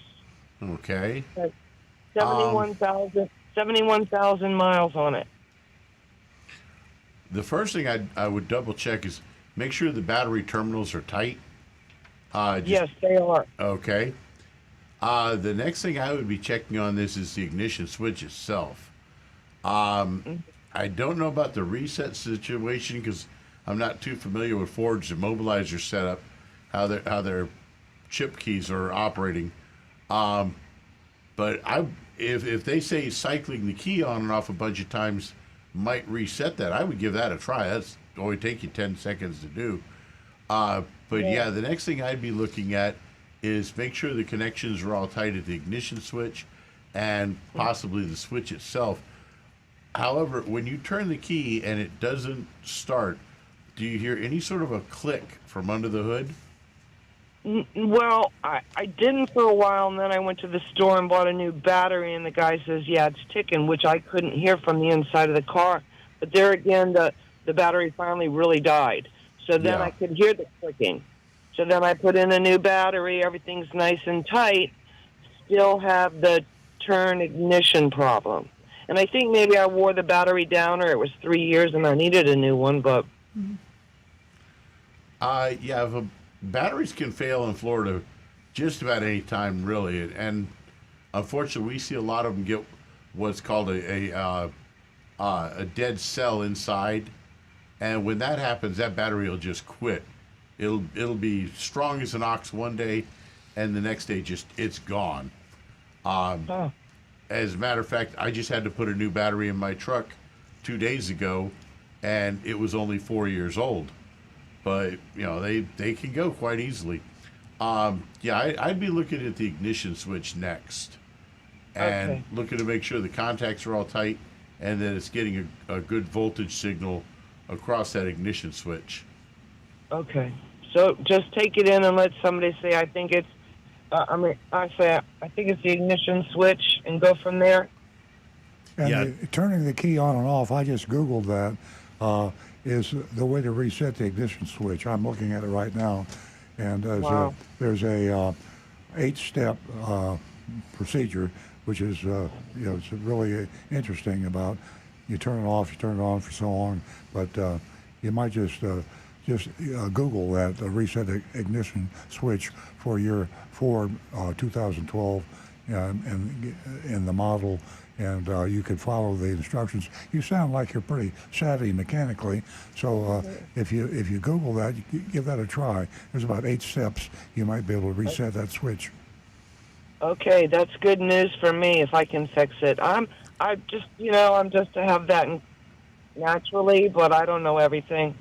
Okay. Has 71,000 miles on it. The first thing I would double check is make sure the battery terminals are tight. Yes, they are. Okay. The next thing I would be checking on this is the ignition switch itself. I don't know about the reset situation because I'm not too familiar with Ford's immobilizer setup, how their chip keys are operating. But if they say cycling the key on and off a bunch of times might reset that, I would give that a try. That's only take you 10 seconds to do. But yeah, the next thing I'd be looking at is make sure the connections are all tight at the ignition switch and possibly the switch itself. However, when you turn the key and it doesn't start, do you hear any sort of a click from under the hood? Well, I didn't for a while, and then I went to the store and bought a new battery, and the guy says, yeah, it's ticking, which I couldn't hear from the inside of the car. But there again, the battery finally really died. So then I could hear the clicking. So then I put in a new battery, everything's nice and tight, still have the turn ignition problem. And I think maybe I wore the battery down, or it was 3 years and I needed a new one, but... Yeah, batteries can fail in Florida just about any time, really. And unfortunately, we see a lot of them get what's called a dead cell inside. And when that happens, that battery will just quit. It'll be strong as an ox one day, and the next day it's gone. As a matter of fact, I just had to put a new battery in my truck 2 days ago, and it was only 4 years old. But they can go quite easily. I'd be looking at the ignition switch next, and looking to make sure the contacts are all tight, and that it's getting a good voltage signal across that ignition switch. Okay. So just take it in and let somebody say, I think it's, I think it's the ignition switch, and go from there. And turning the key on and off, I just Googled that, is the way to reset the ignition switch. I'm looking at it right now, and there's a 8-step procedure, which is it's really interesting. About you turn it off, you turn it on for so long, but you might just Google that reset ignition switch for your Ford 2012 in the model, and you can follow the instructions. You sound like you're pretty savvy mechanically, so if you Google that, you give that a try. There's about 8 steps. You might be able to reset that switch. Okay, that's good news for me if I can fix it. I'm just to have that naturally, but I don't know everything.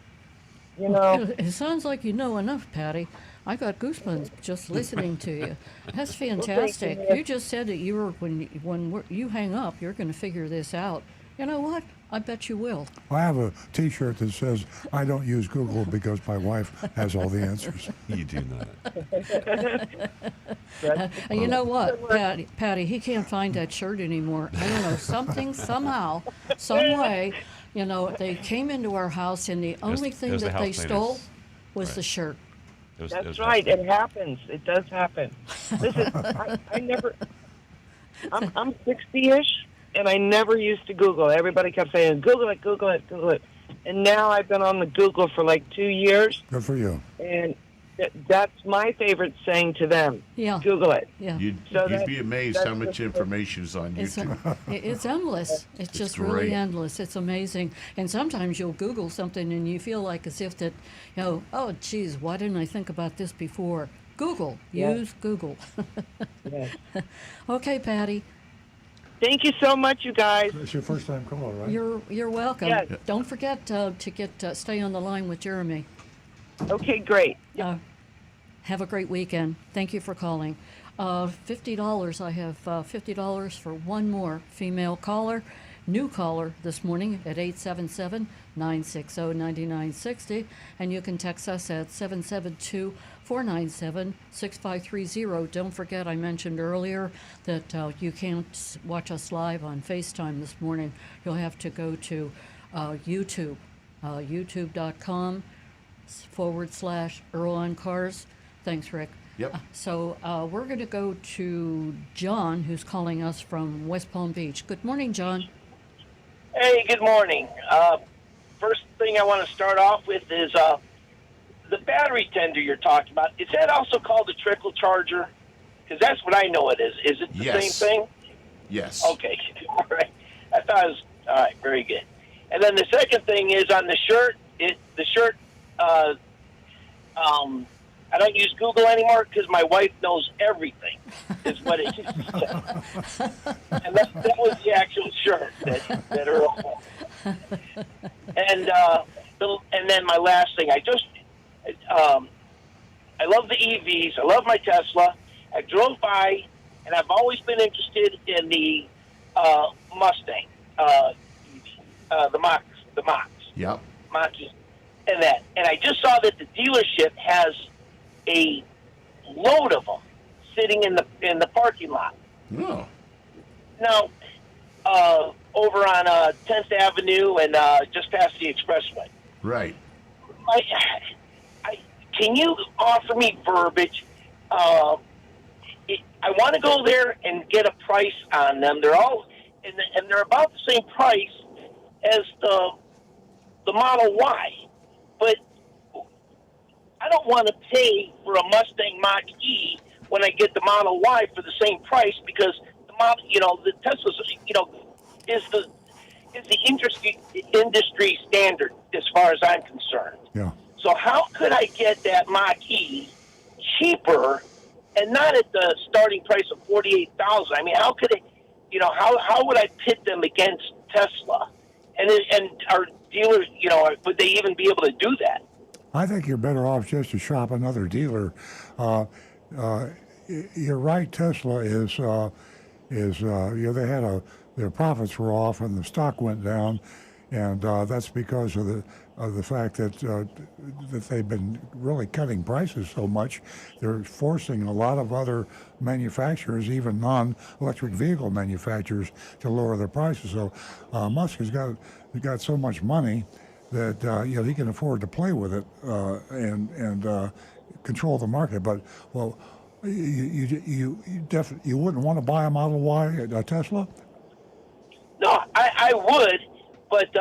It sounds like you know enough, Patty. I got goosebumps just listening to you. That's fantastic. You just said that you were when you hang up, you're going to figure this out. You know what? I bet you will. I have a T-shirt that says, I don't use Google because my wife has all the answers. You do not. You know what, Patty, he can't find that shirt anymore. I don't know, somehow, some way, they came into our house, and the only thing that they stole was the shirt. That's right. It happens. It does happen. Listen, I'm 60-ish, and I never used to Google. Everybody kept saying, Google it, Google it, Google it. And now I've been on the Google for like 2 years. Good for you. And that's my favorite saying to them. Yeah. Google it. Yeah. You'd be amazed how much information is on YouTube. It's endless. It's just really endless. It's amazing. And sometimes you'll Google something and you feel like as if that, oh, geez, why didn't I think about this before? Google. Use Google. Okay, Patty. Thank you so much, you guys. It's your first time calling, right? You're welcome. Yes. Don't forget to stay on the line with Jeremy. Okay, great. Have a great weekend. Thank you for calling. $50. I have $50 for one more female caller, new caller this morning at 877-960-9960, and you can text us at 772-497-6530. Don't forget, I mentioned earlier that you can't watch us live on FaceTime this morning. You'll have to go to YouTube, youtube.com/Earl on Cars. Thanks, Rick. Yep. So we're going to go to John, who's calling us from West Palm Beach. Good morning, John. Hey, good morning. First thing I want to start off with is the battery tender you're talking about. Is that also called a trickle charger? Because that's what I know it is. Is it the same thing? Yes. Okay. All right. I thought it was all right. Very good. And then the second thing is on the shirt. The shirt. I don't use Google anymore because my wife knows everything. Is what it is. And that was the actual shirt that Earl had. And then my last thing, I love the EVs. I love my Tesla. I drove by, and I've always been interested in the Mustang, the Mach. Yep. Mach-E, and that. And I just saw that the dealership has a load of them sitting in the parking lot. Oh. Now, over on 10th Avenue and just past the expressway. Right. Can you offer me verbiage? I want to go there and get a price on them. They're all, and they're about the same price as the Model Y, but I don't want to pay for a Mustang Mach-E when I get the Model Y for the same price because the Model, the Tesla's, is the industry standard as far as I'm concerned. Yeah. So how could I get that Mach-E cheaper and not at the starting price of $48,000? I mean, how could it? How would I pit them against Tesla? And our dealers, would they even be able to do that? I think you're better off just to shop another dealer. You're right. Tesla is they had their profits were off and the stock went down, and that's because of the fact that they've been really cutting prices so much. They're forcing a lot of other manufacturers, even non-electric vehicle manufacturers, to lower their prices. So Musk has got so much money that he can afford to play with it and control the market. But you wouldn't want to buy a Model Y, a Tesla? No, I would, but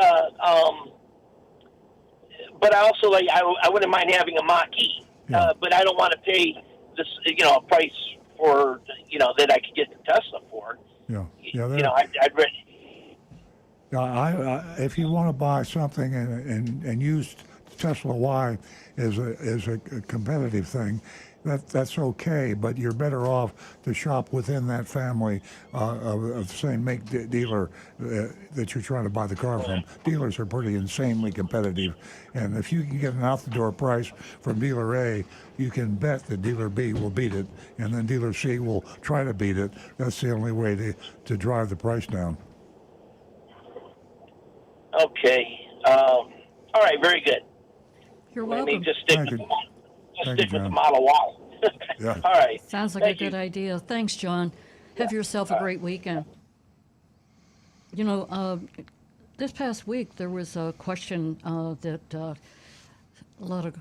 I also I wouldn't mind having a Mach-E, but I don't want to pay this a price for that I could get the Tesla for. Yeah, I'd read. If you want to buy something and use Tesla Y as a competitive thing, that's okay. But you're better off to shop within that family of the same make dealer that you're trying to buy the car from. Dealers are pretty insanely competitive, and if you can get an out-the-door price from dealer A, you can bet that dealer B will beat it, and then dealer C will try to beat it. That's the only way to drive the price down. Okay. All right. Very good. You're welcome. Let me just stick with the John. Model Y. Yeah. All right. Sounds like a good idea. Thanks, John. Have yourself a great weekend. This past week there was a question that a lot of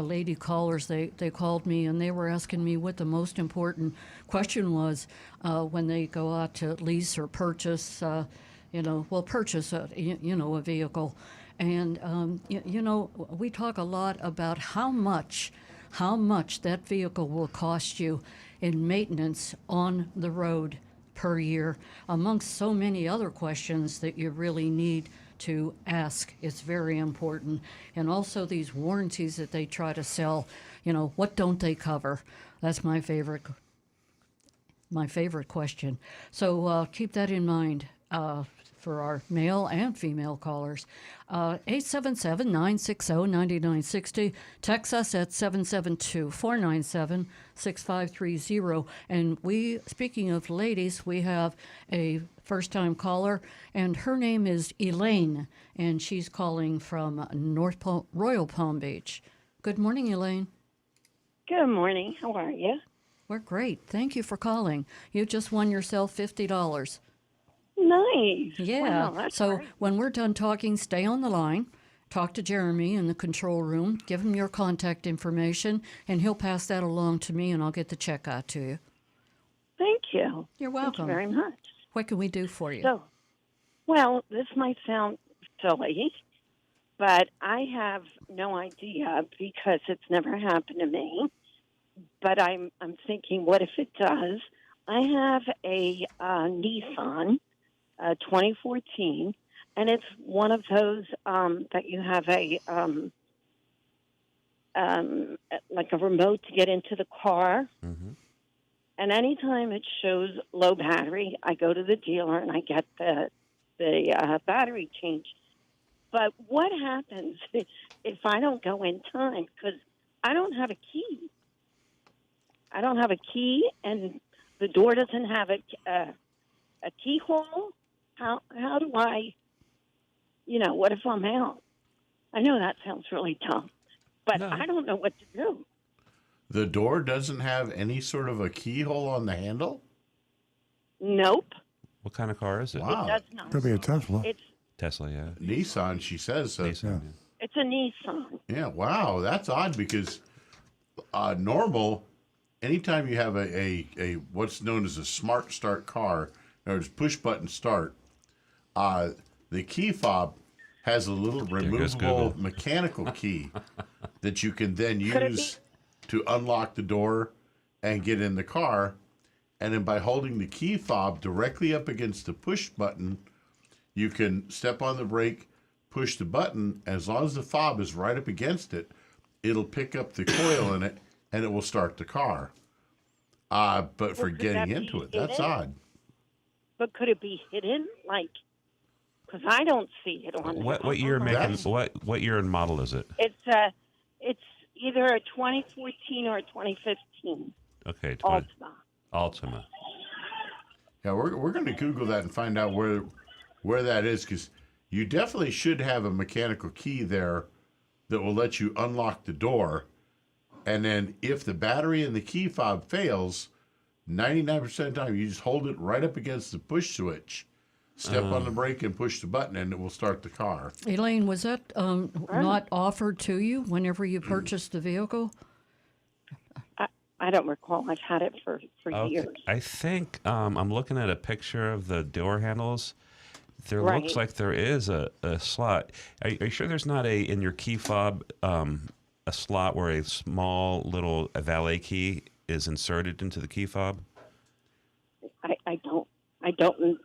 lady callers, they called me and they were asking me what the most important question was when they go out to lease or purchase, purchase a vehicle. And, we talk a lot about how much that vehicle will cost you in maintenance on the road per year, amongst so many other questions that you really need to ask. It's very important. And also these warranties that they try to sell, what don't they cover? That's my favorite question. So keep that in mind. for our male and female callers. 877-960-9960. Text us at 772-497-6530. And speaking of ladies, we have a first-time caller, and her name is Elaine, and she's calling from Royal Palm Beach. Good morning, Elaine. Good morning. How are you? We're great. Thank you for calling. You just won yourself $50. Nice. Yeah. Wow, that's So great. when we're done talking, stay on the line. Talk to Jeremy in the control room. Give him your contact information, and he'll pass that along to me, and I'll get the check out to you. Thank you. You're welcome. Thank you very much. What can we do for you? So, well, this might sound silly, but I have no idea because it's never happened to me. But I'm thinking, what if it does? I have a Nissan 2014, and it's one of those that you have like a remote to get into the car. Mm-hmm. And anytime it shows low battery, I go to the dealer and I get the battery changed. But what happens if I don't go in time? Because I don't have a key. I don't have a key, and the door doesn't have a keyhole. How do I, what if I'm out? I know that sounds really dumb, but I don't know what to do. The door doesn't have any sort of a keyhole on the handle? Nope. What kind of car is it? Wow. It does not. Could be a Tesla. It's Tesla, yeah. Nissan, she says. So. Nissan, It's a Nissan. Yeah, wow, that's odd because normal, anytime you have a what's known as a smart start car, or it's push button start, the key fob has a little removable mechanical key that you can then use to unlock the door and get in the car. And then by holding the key fob directly up against the push button, you can step on the brake, push the button. As long as the fob is right up against it, it'll pick up the coil in it, and it will start the car. But for getting into it, that's odd. But could it be hidden? Because I don't see it on What year making? What year and model is it? It's either a 2014 or a 2015. Okay, Altima. Yeah, we're going to Google that and find out where that is, because you definitely should have a mechanical key there that will let you unlock the door. And then if the battery and the key fob fails, 99% of the time you just hold it right up against the push switch, step on the brake and push the button, and it will start the car. Elaine, was that not offered to you whenever you purchased the vehicle? I don't recall. I've had it for years. I think I'm looking at a picture of the door handles. There Right. looks like there is a slot. Are you sure there's not in your key fob a slot where a small little valet key is inserted into the key fob? I don't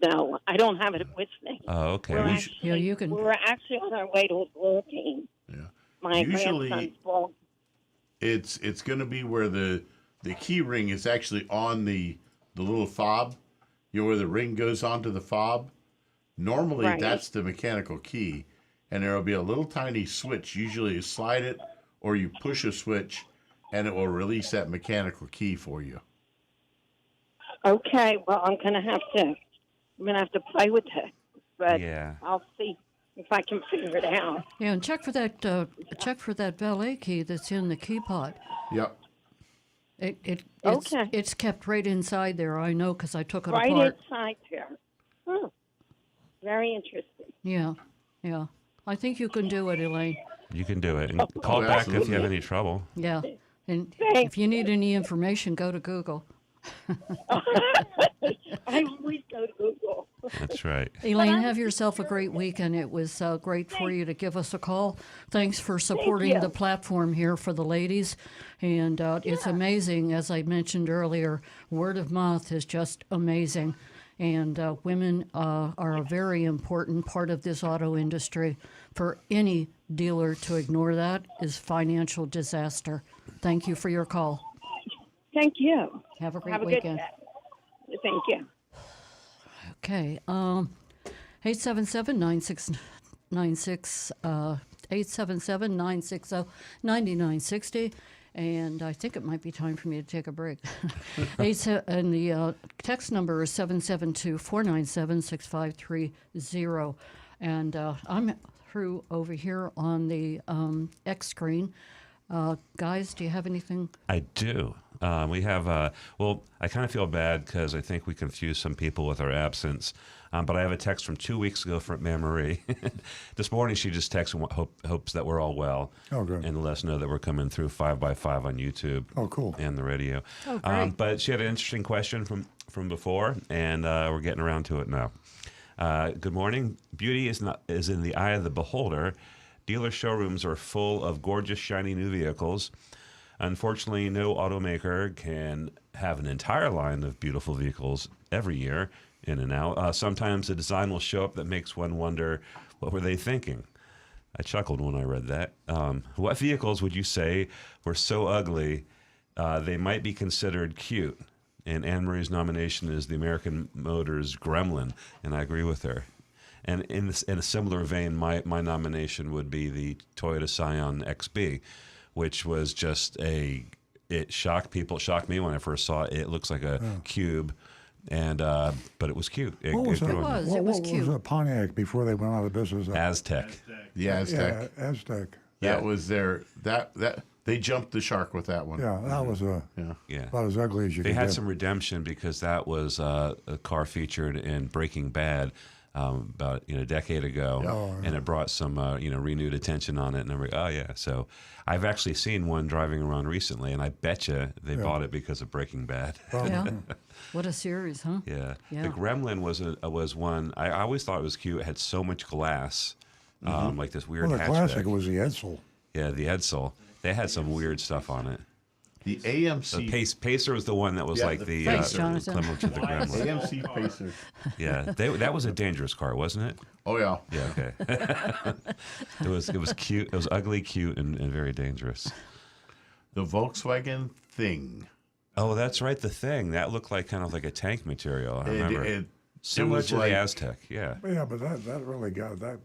know. I don't have it with me. Oh, okay. We're actually on our way to a ball game. Yeah. My Usually, grandson's ball. it's going to be where the key ring is actually on the little fob, where the ring goes onto the fob. Normally, Right. that's the mechanical key, and there will be a little tiny switch. Usually, you slide it or you push a switch, and it will release that mechanical key for you. Okay, well, I'm gonna have to play with it, but Yeah. I'll see if I can figure it out. Yeah, and check for that valet key that's in the key pot. Yep. It's kept right inside there. I know because I took it Right apart. inside there. Oh, very interesting. Yeah. I think you can do it, Elaine. You can do it. And call back if you have any trouble. Yeah. And if you need any information, go to Google. I always go to Google. That's right. Elaine, have yourself a great weekend. It was great for you to give us a call. Thanks for supporting you. the platform here for the ladies. And it's amazing, as I mentioned earlier, word of mouth is just amazing. And women are a very important part of this auto industry. For any dealer to ignore that is financial disaster. Thank you for your call. Thank you. Have a great Have a weekend. good day. Thank you. Okay. 877-960-9960, and I think it might be time for me to take a break. And the text number is 772-497-6530. And I'm through over here on the X screen. Guys, do you have anything? I do. We have, I kind of feel bad because I think we confuse some people with our absence. But I have a text from 2 weeks ago from Anne Marie. This morning she just texted hopes that we're all well. Oh, good. And let us know that we're coming through 5x5 on YouTube. Oh, cool. And the radio. Oh, great. But she had an interesting question from before, and we're getting around to it now. Good morning. Beauty is in the eye of the beholder. Dealer showrooms are full of gorgeous, shiny new vehicles. Unfortunately, no automaker can have an entire line of beautiful vehicles every year in and out. Sometimes a design will show up that makes one wonder, what were they thinking? I chuckled when I read that. What vehicles would you say were so ugly they might be considered cute? And Anne Marie's nomination is the American Motors Gremlin, and I agree with her. And in a similar vein, my nomination would be the Toyota Scion XB, which was just it shocked people. It shocked me when I first saw it. It looks like a cube, and but it was cute. It was cute. What was a Pontiac before they went out of business? Aztec. The Aztec. Yeah, Aztec. That was that they jumped the shark with that one. Yeah, that was about as ugly as you could They had get. some redemption because that was a car featured in Breaking Bad. About a decade ago, and it brought some renewed attention on it. And I'm like, oh yeah. So I've actually seen one driving around recently, and I bet you they bought it because of Breaking Bad. Yeah. What a series, huh? Yeah. Yeah. The Gremlin was one I always thought it was cute. It had so much glass, like this weird. Well, the hatchback. classic was the Edsel. Yeah, the Edsel. They had some weird stuff on it. The AMC Pacer was the one that was like the equivalent to the Gremlin. AMC Pacer. Yeah, that was a dangerous car, wasn't it? Oh yeah. Yeah. Okay. It was cute. It was ugly, cute, and very dangerous. The Volkswagen Thing. Oh, that's right. The Thing that looked like kind of like a tank material. I remember. Similar was to like- the Aztec. Yeah. Yeah, but that really got that.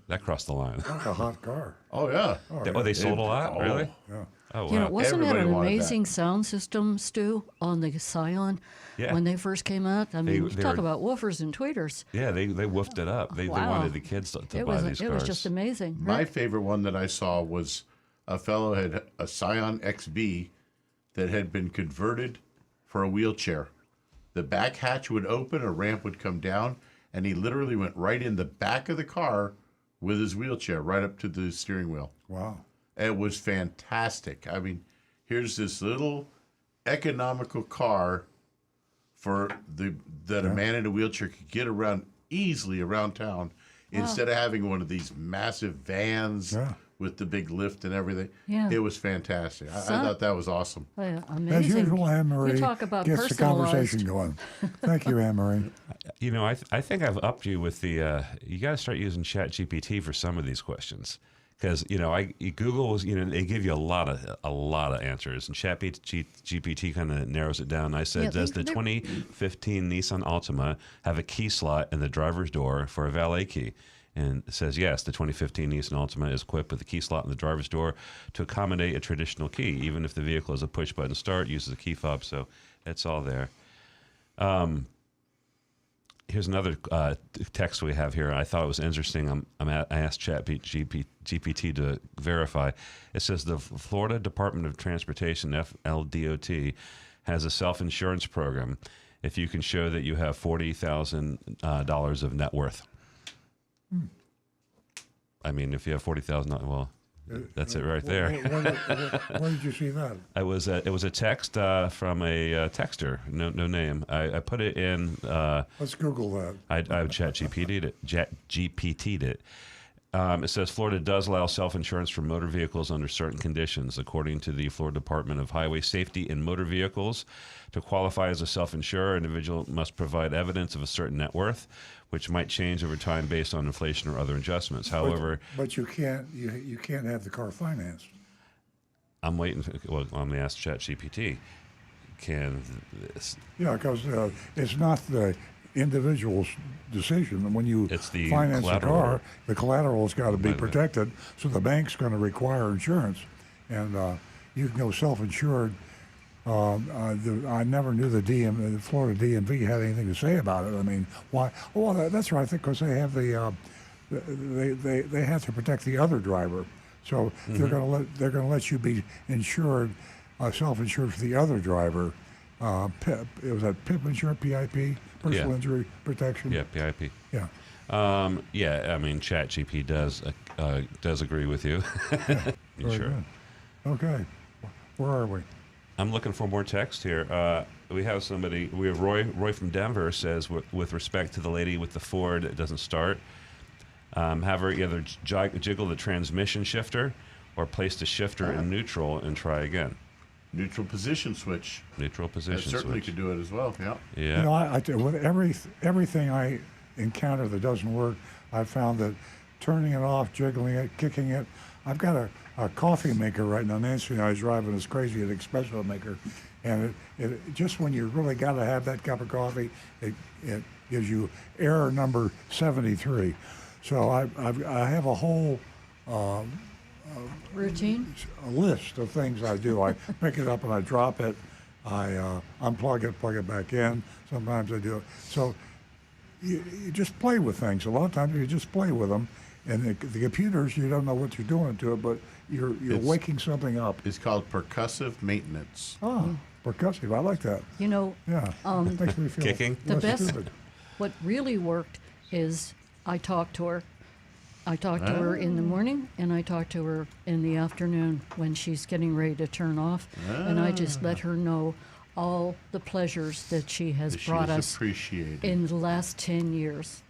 That crossed the line. That's a hot car. Oh yeah. They sold a lot, really? Yeah. Oh, wow. You know, wasn't it Everybody an wanted amazing sound system, Stu, on the Scion Yeah. when they first came out? I mean, They talk were- about woofers and tweeters. Yeah, they woofed it up. They Wow. wanted the kids to It buy was these cars. it was just amazing. My Rick? favorite one that I saw was a fellow had a Scion XB that had been converted for a wheelchair. The back hatch would open, a ramp would come down, and he literally went right in the back of the car with his wheelchair right up to the steering wheel. Wow. It was fantastic. I mean, here's this little economical car for that a man in a wheelchair could get around easily around town instead of having one of these massive vans with the big lift and everything. Yeah. It was fantastic. I Son- thought that was awesome. Oh, yeah, As amazing. usual, Anne Marie You talk about gets the personalized. conversation going. Thank you, Anne Marie. You know, I think I've upped you with the. You got to start using ChatGPT for some of these questions because Google was they give you a lot of answers, and ChatGPT kind of narrows it down. I said, Yeah, does the 2015 Nissan Altima have a key slot in the driver's door for a valet key? And it says, yes, the 2015 Nissan Altima is equipped with a key slot in the driver's door to accommodate a traditional key, even if the vehicle is a push-button start, uses a key fob, so it's all there. Here's another text we have here. I thought it was interesting. I asked ChatGPT to verify. It says the Florida Department of Transportation, FLDOT, has a self-insurance program if you can show that you have $40,000 of net worth. I mean, if you have $40,000, well, that's it right there. Where did you see that? It was a text from a texter, no name. I put it in. Let's Google that. I ChatGPT'd it. It says Florida does allow self-insurance for motor vehicles under certain conditions. According to the Florida Department of Highway Safety and Motor Vehicles, to qualify as a self-insurer, an individual must provide evidence of a certain net worth, which might change over time based on inflation or other adjustments. However, but you can't have the car financed. I'm waiting. I'm going to ask ChatGPT. Can this? Yeah, because it's not the individual's decision. And when you It's the finance a collateral. car, the collateral's got to be By the- protected, so the bank's going to require insurance. And you can go self-insured. I never knew the Florida DMV had anything to say about it. I mean, why? Well, that's right. I think because they have they have to protect the other driver, so they're going to let you be insured, self-insured for the other driver. PIP, it was that PIP insurance, PIP, personal Yeah. injury protection. Yeah, PIP. Yeah. Yeah, I mean, ChatGPT does agree with you. Very Sure. good. Okay, where are we? I'm looking for more text here. We have somebody. We have Roy. Roy from Denver says, with respect to the lady with the Ford, it doesn't start. Have her either jiggle the transmission shifter, or place the shifter in neutral and try again. Neutral position switch. Neutral position That certainly switch. could do it as well. Yeah. Yeah. You know, with everything I encounter that doesn't work, I've found that turning it off, jiggling it, kicking it. I've got a coffee maker right now. Nancy and I is driving us crazy, an espresso maker, and it just when you really got to have that cup of coffee, it gives you error number 73. So I have a whole Routine? a list of things I do. I pick it up and I drop it. I unplug it, plug it back in. Sometimes I do it. So you just play with things. A lot of times you just play with them. And the computers, you don't know what you're doing to it, but you're waking something up. It's called percussive maintenance. Oh, percussive. I like that. You know, Yeah. It makes me feel Kicking? the less best, stupid. what really worked is I talked to her. I talk to her in the morning, and I talk to her in the afternoon when she's getting ready to turn off, and I just let her know all the pleasures that she has That she brought is us appreciated. in the last 10 years.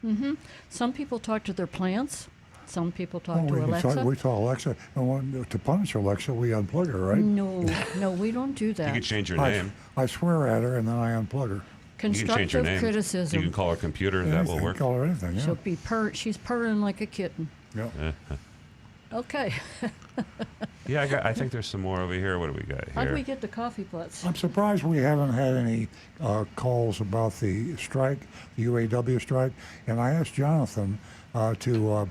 Some people talk to their plants. Some people talk to Alexa. We tell Alexa, and to punish Alexa, we unplug her, right? No, we don't do that. You can change your name. I swear at her, and then I unplug her. You can change your Constructive name. criticism. You can call her computer. That will Anything, work. Call her anything, yeah. She'll be she's purring like a kitten. Yeah. Okay. Yeah, I think there's some more over here. What do we got here? How do we get the coffee pots? I'm surprised we haven't had any calls about the strike, the UAW strike. And I asked Jonathan to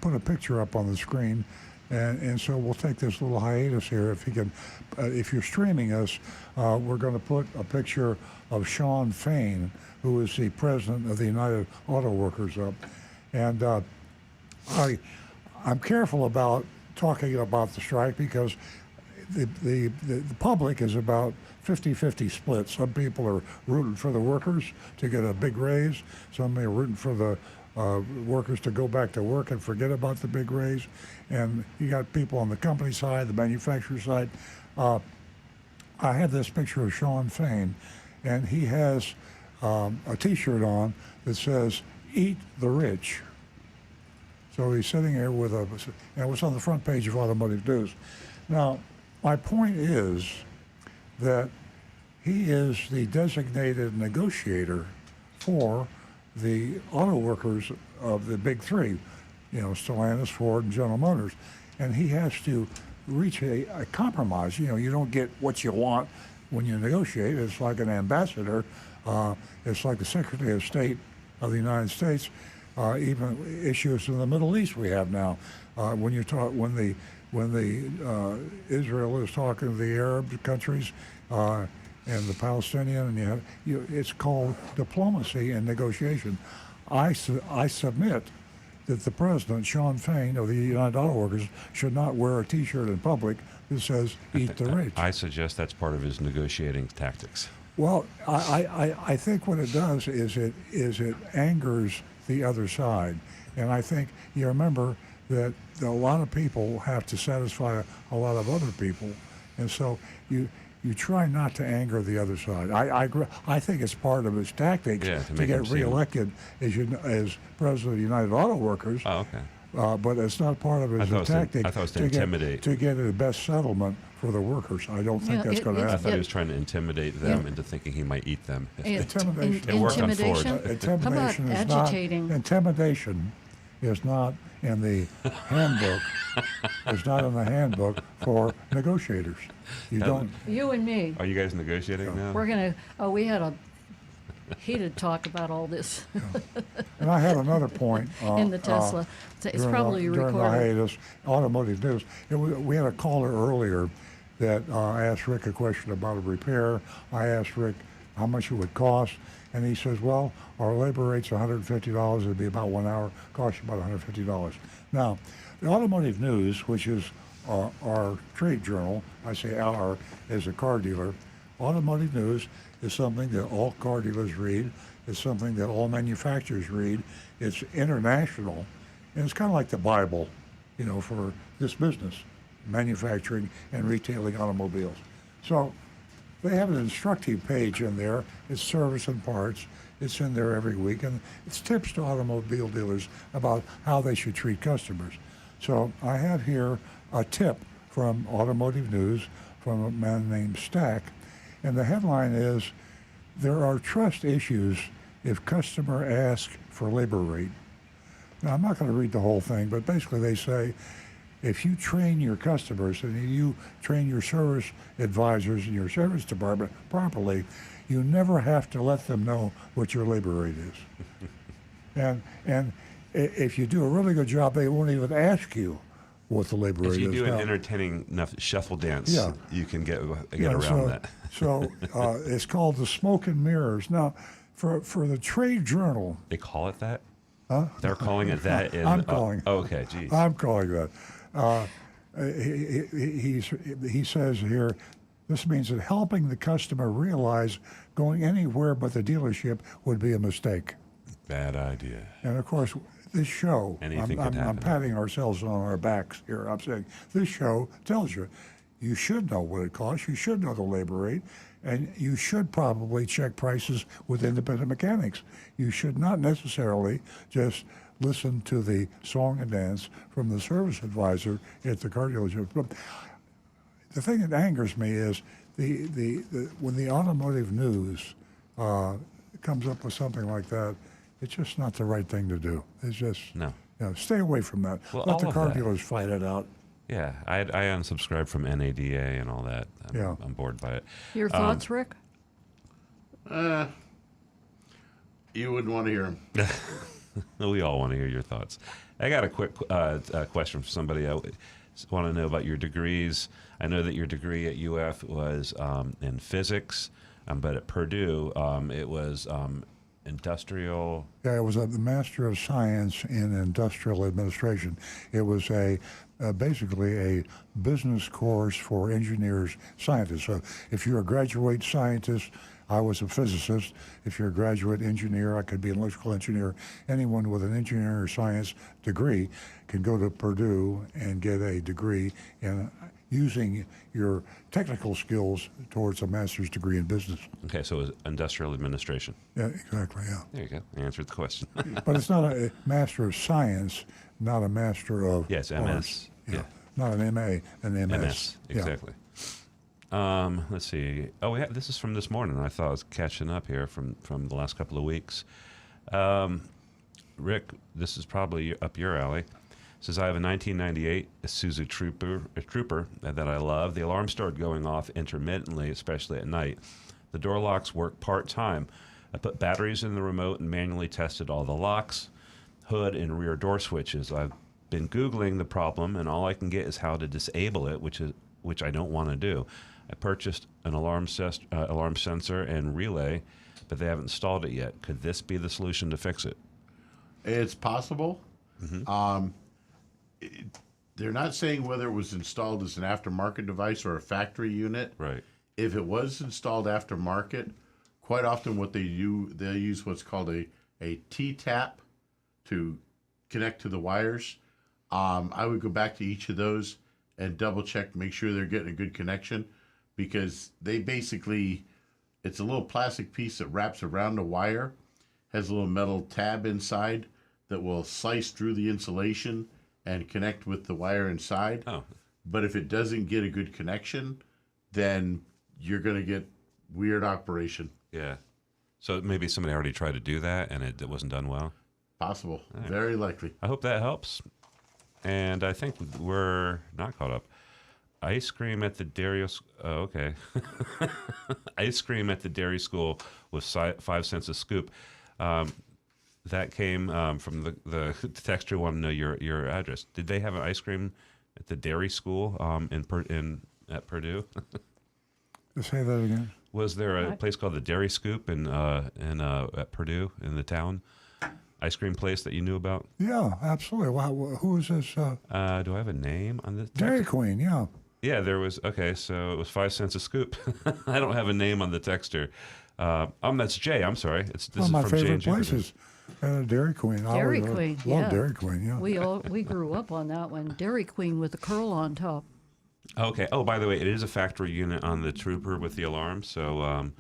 put a picture up on the screen. And so we'll take this little hiatus here. If he can, if you're streaming us, we're going to put a picture of Sean Fain, who is the president of the United Auto Workers up. And I'm careful about talking about the strike because the public is about 50-50 split. Some people are rooting for the workers to get a big raise. Some are rooting for the workers to go back to work and forget about the big raise. And you got people on the company side, the manufacturer side. I have this picture of Sean Fain, and he has a T-shirt on that says, "Eat the Rich." So he's sitting here with and it was on the front page of Automotive News. Now, my point is that he is the designated negotiator for the auto workers of the big three, Stellantis, Ford, and General Motors. And he has to reach a compromise. You don't get what you want when you negotiate. It's like an ambassador. It's like the Secretary of State of the United States. Even issues in the Middle East we have now. When Israel is talking to the Arab countries and the Palestinian, and it's called diplomacy and negotiation. I submit that the president, Sean Fain of the United Auto Workers, should not wear a T-shirt in public that says "Eat the Rich." I suggest that's part of his negotiating tactics. Well, I think what it does is it angers the other side, and I think you remember that a lot of people have to satisfy a lot of other people, and so you try not to anger the other side. I agree. I think it's part of his tactics to get reelected as president of the United Auto Workers. Oh, okay. But it's not part of his tactic I thought it was to intimidate. to get the best settlement for the workers. I don't think that's going to happen. I thought he was trying to intimidate them into thinking he might eat them. Intimidation. It worked on Ford. Intimidation How about agitating? Intimidation is not in the handbook. It's not in the handbook for negotiators. You don't. You and me. Are you guys negotiating now? We're gonna. Oh, we had heated talk about all this. And I had another point. In the Tesla. It's probably during the recorded. hiatus, automotive news. We had a caller earlier that asked Rick a question about a repair. I asked Rick how much it would cost, and he says, well, our labor rate's $150. It'd be about 1 hour, cost you about $150. Now, the automotive news, which is our trade journal, I say our as a car dealer, automotive news is something that all car dealers read. It's something that all manufacturers read. It's international, and it's kind of like the Bible, for this business, manufacturing and retailing automobiles. So they have an instructive page in there. It's service and parts. It's in there every week, and it's tips to automobile dealers about how they should treat customers. So I have here a tip from Automotive News from a man named Stack, and the headline is, there are trust issues if customer asks for labor rate. Now, I'm not going to read the whole thing, but basically they say, if you train your customers and you train your service advisors in your service department properly, you never have to let them know what your labor rate is. and if you do a really good job, they won't even ask you what the labor rate is. If you do an now, entertaining enough shuffle dance, Yeah. you can get Yeah, around that. So it's called the Smoke and Mirrors. Now, for the trade journal. They call it that? Huh? They're calling it that? I'm calling it. Okay, geez. I'm calling that. He says here, this means that helping the customer realize going anywhere but the dealership would be a mistake. Bad idea. And of course, this show, Anything I'm could happen. patting ourselves on our backs here. I'm saying this show tells you, you should know what it costs, you should know the labor rate, and you should probably check prices with independent mechanics. You should not necessarily just listen to the song and dance from the service advisor at the car dealership. But the thing that angers me is when the automotive news comes up with something like that, it's just not the right thing to do. It's just, stay away from that. Well, Let the all of car that. dealers fight it out. Yeah, I unsubscribed from NADA and all that. I'm bored by it. Your thoughts, Rick? You wouldn't want to hear them. We all want to hear your thoughts. I got a quick question for somebody. I want to know about your degrees. I know that your degree at UF was in physics, but at Purdue it was industrial. Yeah, it was a Master of Science in Industrial Administration. It was basically a business course for engineers, scientists. So if you're a graduate scientist, I was a physicist. If you're a graduate engineer, I could be an electrical engineer. Anyone with an engineering or science degree can go to Purdue and get a degree in using your technical skills towards a master's degree in business. Okay, so it was industrial administration. Yeah, exactly, yeah. There you go. I answered the question. But it's not a Master of Science, not a Master of Yes, MS. Arts. Yeah. Not an MA, an MS. MS, exactly. Let's see. Oh, this is from this morning. I thought I was catching up here from the last couple of weeks. Rick, this is probably up your alley. It says, I have a 1998 Isuzu Trooper that I love. The alarm started going off intermittently, especially at night. The door locks work part-time. I put batteries in the remote and manually tested all the locks, hood, and rear door switches. I've been Googling the problem, and all I can get is how to disable it, which I don't want to do. I purchased an alarm sensor and relay, but they haven't installed it yet. Could this be the solution to fix it? It's possible. Mm-hmm. They're not saying whether it was installed as an aftermarket device or a factory unit. Right. If it was installed aftermarket, quite often what they do, they'll use what's called a T-tap to connect to the wires. I would go back to each of those and double check, make sure they're getting a good connection, because they basically, it's a little plastic piece that wraps around the wire, has a little metal tab inside that will slice through the insulation and connect with the wire inside. Oh. But if it doesn't get a good connection, then you're going to get weird operation. Yeah. So maybe somebody already tried to do that and it wasn't done well? Possible. Right. Very likely. I hope that helps. And I think we're not caught up. Ice cream at the dairy. Oh, okay. Ice cream at the dairy school was 5 cents a scoop. That came from the texture. Want to know your address? Did they have an ice cream at the dairy school at Purdue? Say that again. Was there a place called the Dairy Scoop at Purdue in the town? Ice cream place that you knew about? Yeah, absolutely. Wow, who is this? Do I have a name on the Dairy Queen, yeah. Yeah, there was. Okay, so it was 5 cents a scoop. I don't have a name on the texter. That's Jay. I'm sorry. This One is of my from favorite Jay and places. Dairy Queen. Dairy Queen, yeah. Love Dairy Queen, yeah. We grew up on that one. Dairy Queen with the curl on top. Okay. Oh, by the way, it is a factory unit on the Trooper with the alarm. So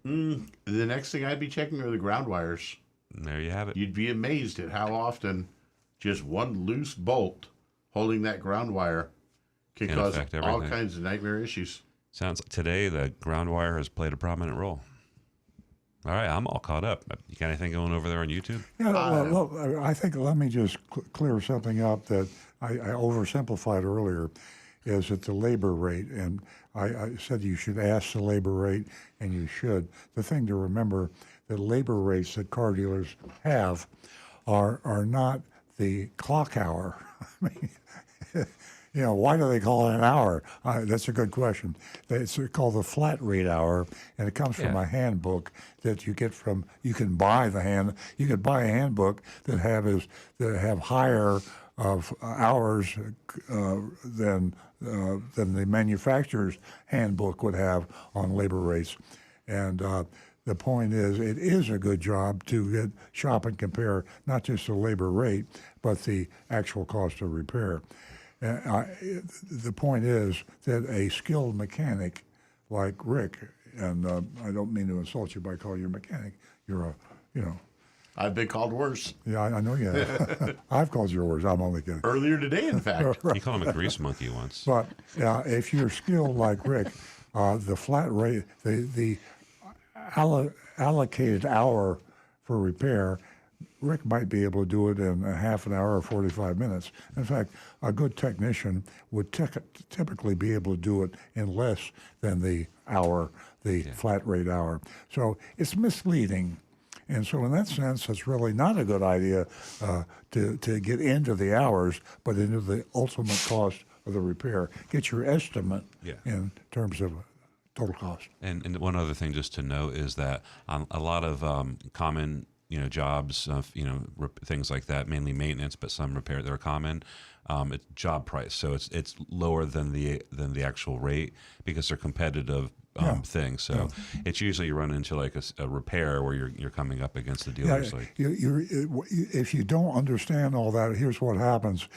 the next thing I'd be checking are the ground wires. There you have it. You'd be amazed at how often just one loose bolt holding that ground wire can cause all kinds of nightmare issues. Sounds like today the ground wire has played a prominent role. All right, I'm all caught up. You got anything going over there on YouTube? Yeah, well, I think let me just clear something up that I oversimplified earlier, is that the labor rate, and I said you should ask the labor rate, and you should. The thing to remember, the labor rates that car dealers have are not the clock hour. I mean, why do they call it an hour? That's a good question. It's called the flat rate hour, and it comes from a handbook that you get from. You can buy You could buy a handbook that have higher of hours than the manufacturer's handbook would have on labor rates, and. The point is, it is a good job to shop and compare not just the labor rate, but the actual cost of repair. The point is that a skilled mechanic like Rick, and I don't mean to insult you by calling you a mechanic, you're I've been called worse. Yeah, I know you have. I've called you worse. I'm only kidding. Earlier today, in fact. You called him a grease monkey once. But if you're skilled like Rick, the flat rate, the allocated hour for repair, Rick might be able to do it in a half an hour or 45 minutes. In fact, a good technician would typically be able to do it in less than the hour, flat rate hour. So it's misleading. And so in that sense, it's really not a good idea to get into the hours, but into the ultimate cost of the repair. Get your estimate in terms of total cost. And one other thing just to note is that a lot of common jobs, things like that, mainly maintenance, but some repair that are common. It's job price, so it's lower than the actual rate because they're competitive things. So it's usually you run into like a repair where you're coming up against the dealers. If you don't understand all that, here's what happens: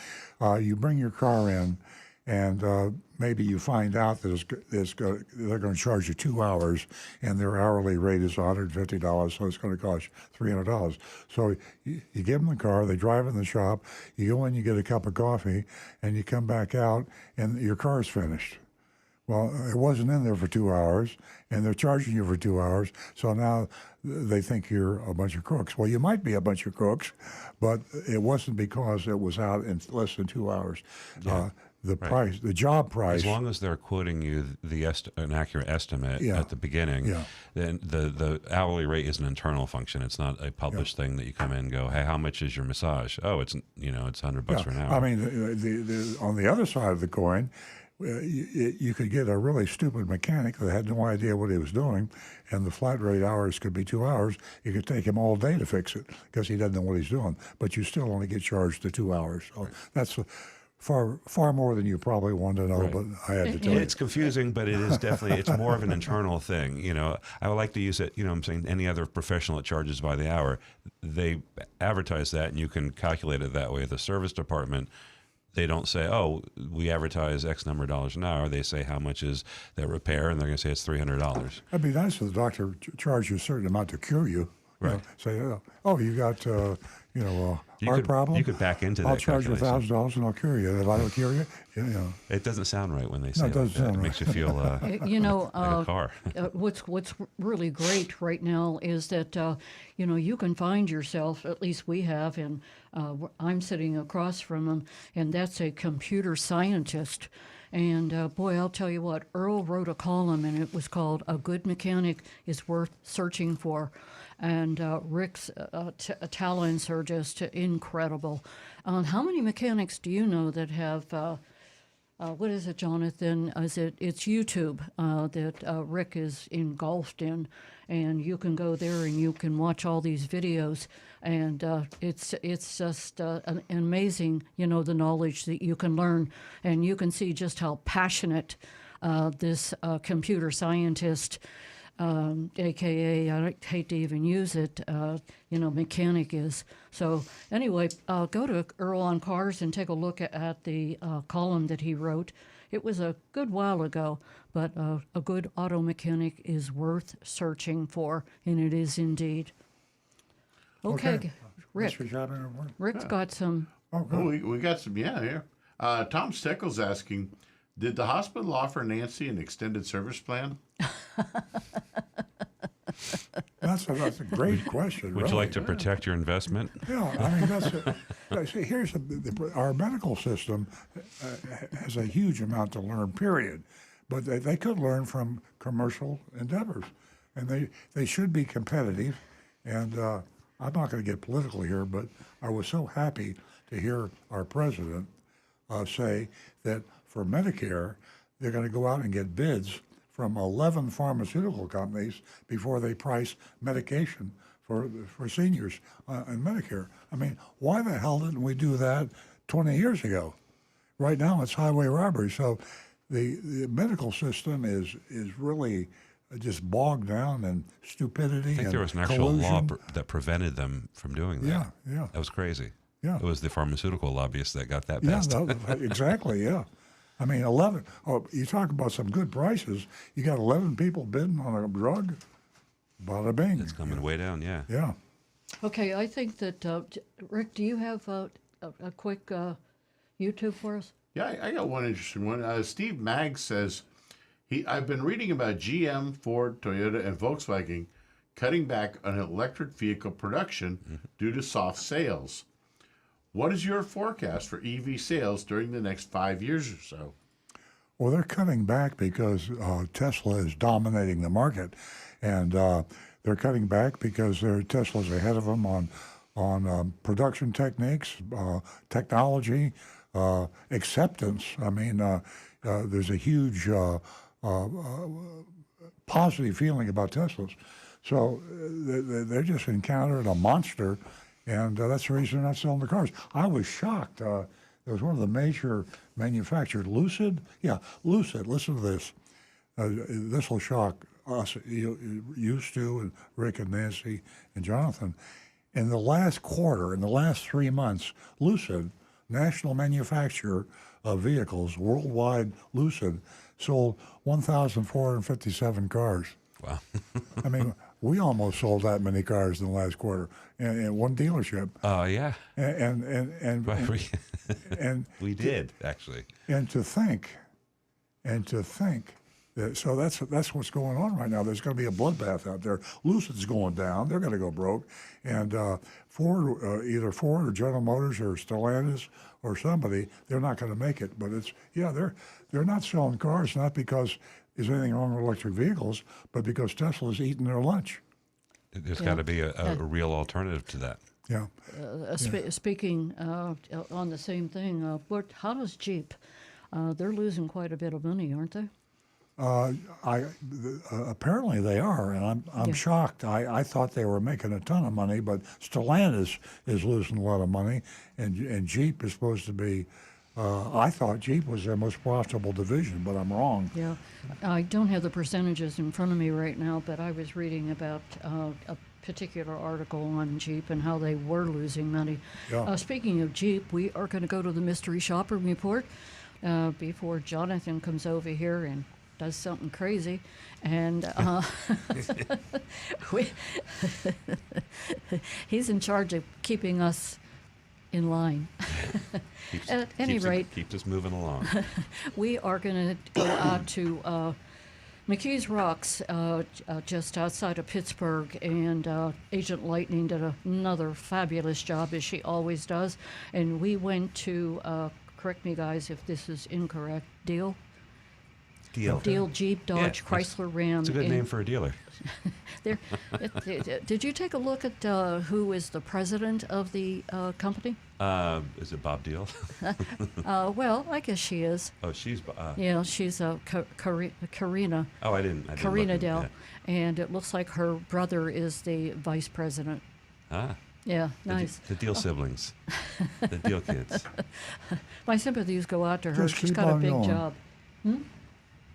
you bring your car in. And maybe you find out that they're going to charge you 2 hours, and their hourly rate is $150, so it's going to cost $300. So you give them the car, they drive in the shop, you go in, you get a cup of coffee, and you come back out, and your car's finished. Well, it wasn't in there for 2 hours, and they're charging you for 2 hours, so now they think you're a bunch of crooks. Well, you might be a bunch of crooks, but it wasn't because it was out in less than 2 hours. Yeah. Price, the job price. As long as they're quoting you an accurate estimate at the beginning, then the hourly rate is an internal function. It's not a published thing that you come in and go, hey, how much is your massage? Oh, it's $100 for an hour. I mean, on the other side of the coin, you could get a really stupid mechanic that had no idea what he was doing, and the flat rate hours could be 2 hours. It could take him all day to fix it because he doesn't know what he's doing, but you still only get charged the 2 hours. So that's far more than you probably wanted to know, but I had to tell you. It's confusing, but it is definitely, it's more of an internal thing. I would like to use it, I'm saying any other professional that charges by the hour, they advertise that and you can calculate it that way. The service department, they don't say, oh, we advertise X number of dollars an hour. They say how much is that repair, and they're going to say it's $300. It'd be nice if the doctor charged you a certain amount to cure you. Right. Say, oh, you got, heart problem. You could back into that. I'll charge you $1,000 and I'll cure you. If I don't cure you, It doesn't sound right when they say it doesn't sound that. It right. makes you feel like a car. What's really great right now is that you can find yourself. At least we have, and I'm sitting across from him, and that's a computer scientist. And boy, I'll tell you what, Earl wrote a column, and it was called "A Good Mechanic is Worth Searching For." And Rick's talents are just incredible. How many mechanics do you know that have? What is it, Jonathan? It's YouTube that Rick is engulfed in, and you can go there and you can watch all these videos, and it's just amazing, the knowledge that you can learn, and you can see just how passionate this computer scientist, AKA, I hate to even use it, mechanic is. So anyway, go to Earl on Cars and take a look at the column that he wrote. It was a good while ago, but a good auto mechanic is worth searching for, and it is indeed. Okay. Rick. Rick's got some. We got some, here. Tom Steckel's asking, did the hospital offer Nancy an extended service plan? That's a great question. Would you like to protect your investment? Yeah, I mean, here's our medical system has a huge amount to learn, period. But they could learn from commercial endeavors, and they should be competitive. And I'm not going to get political here, but I was so happy to hear our president say that for Medicare, they're going to go out and get bids from 11 pharmaceutical companies before they price medication for seniors in Medicare. I mean, why the hell didn't we do that 20 years ago? Right now, it's highway robbery. So the medical system is really just bogged down in stupidity. I think there was an actual law that prevented them from doing that. Yeah. That was crazy. Yeah. It was the pharmaceutical lobbyists that got that passed. Yeah, exactly, yeah. I mean, 11, you talk about some good prices. You got 11 people bidding on a drug, bada bing. It's coming way down, yeah. Yeah. Okay, I think that, Rick, do you have a quick YouTube for us? Yeah, I got one interesting one. Steve Magg says, I've been reading about GM, Ford, Toyota, and Volkswagen cutting back on electric vehicle production due to soft sales. What is your forecast for EV sales during the next 5 years or so? Well, they're cutting back because Tesla is dominating the market, and they're cutting back because Tesla's ahead of them on production techniques, technology, acceptance. I mean, there's a huge positive feeling about Teslas. So they just encountered a monster. And that's the reason they're not selling the cars. I was shocked. There was one of the major manufacturers, Lucid. Yeah, Lucid. Listen to this. This will shock us, you, Stu, and Rick and Nancy and Jonathan. In the last quarter, in the last 3 months, Lucid, national manufacturer of vehicles, worldwide Lucid, sold 1,457 cars. Wow. I mean, we almost sold that many cars in the last quarter in one dealership. Yeah. And we did actually. And to think that, so that's what's going on right now. There's going to be a bloodbath out there. Lucid's going down; they're going to go broke, and Ford, either Ford or General Motors or Stellantis or somebody, they're not going to make it. But they're not selling cars not because there's anything wrong with electric vehicles, but because Tesla's eating their lunch. There's got to be a real alternative to that. Yeah. Speaking on the same thing, how does Jeep? They're losing quite a bit of money, aren't they? Apparently they are, and I'm shocked. I thought they were making a ton of money, but Stellantis is losing a lot of money, and Jeep is supposed to be. I thought Jeep was their most profitable division, but I'm wrong. Yeah, I don't have the percentages in front of me right now, but I was reading about a particular article on Jeep and how they were losing money. Yeah. Speaking of Jeep, we are going to go to the Mystery Shopper Report before Jonathan comes over here and does something crazy. And he's in charge of keeping us in line. At any rate, keeps us moving along. We are going to go out to McKees Rocks, just outside of Pittsburgh, and Agent Lightning did another fabulous job, as she always does. And we went to, correct me guys if this is incorrect, Deal? Deal. Deal Jeep, Dodge, Yeah, Chrysler, Ram. It's a good name for a dealer. There, did you take a look at who is the president of the company? Is it Bob Deal? Well, I guess she is. Oh, she's. Yeah, she's Karina. Oh, I didn't Karina look Dell, at and it looks like her brother is the vice president. Ah. Yeah, nice. The Deal siblings, the Deal kids. My sympathies go out to her. Just She's keep got a on big going. job. Hmm?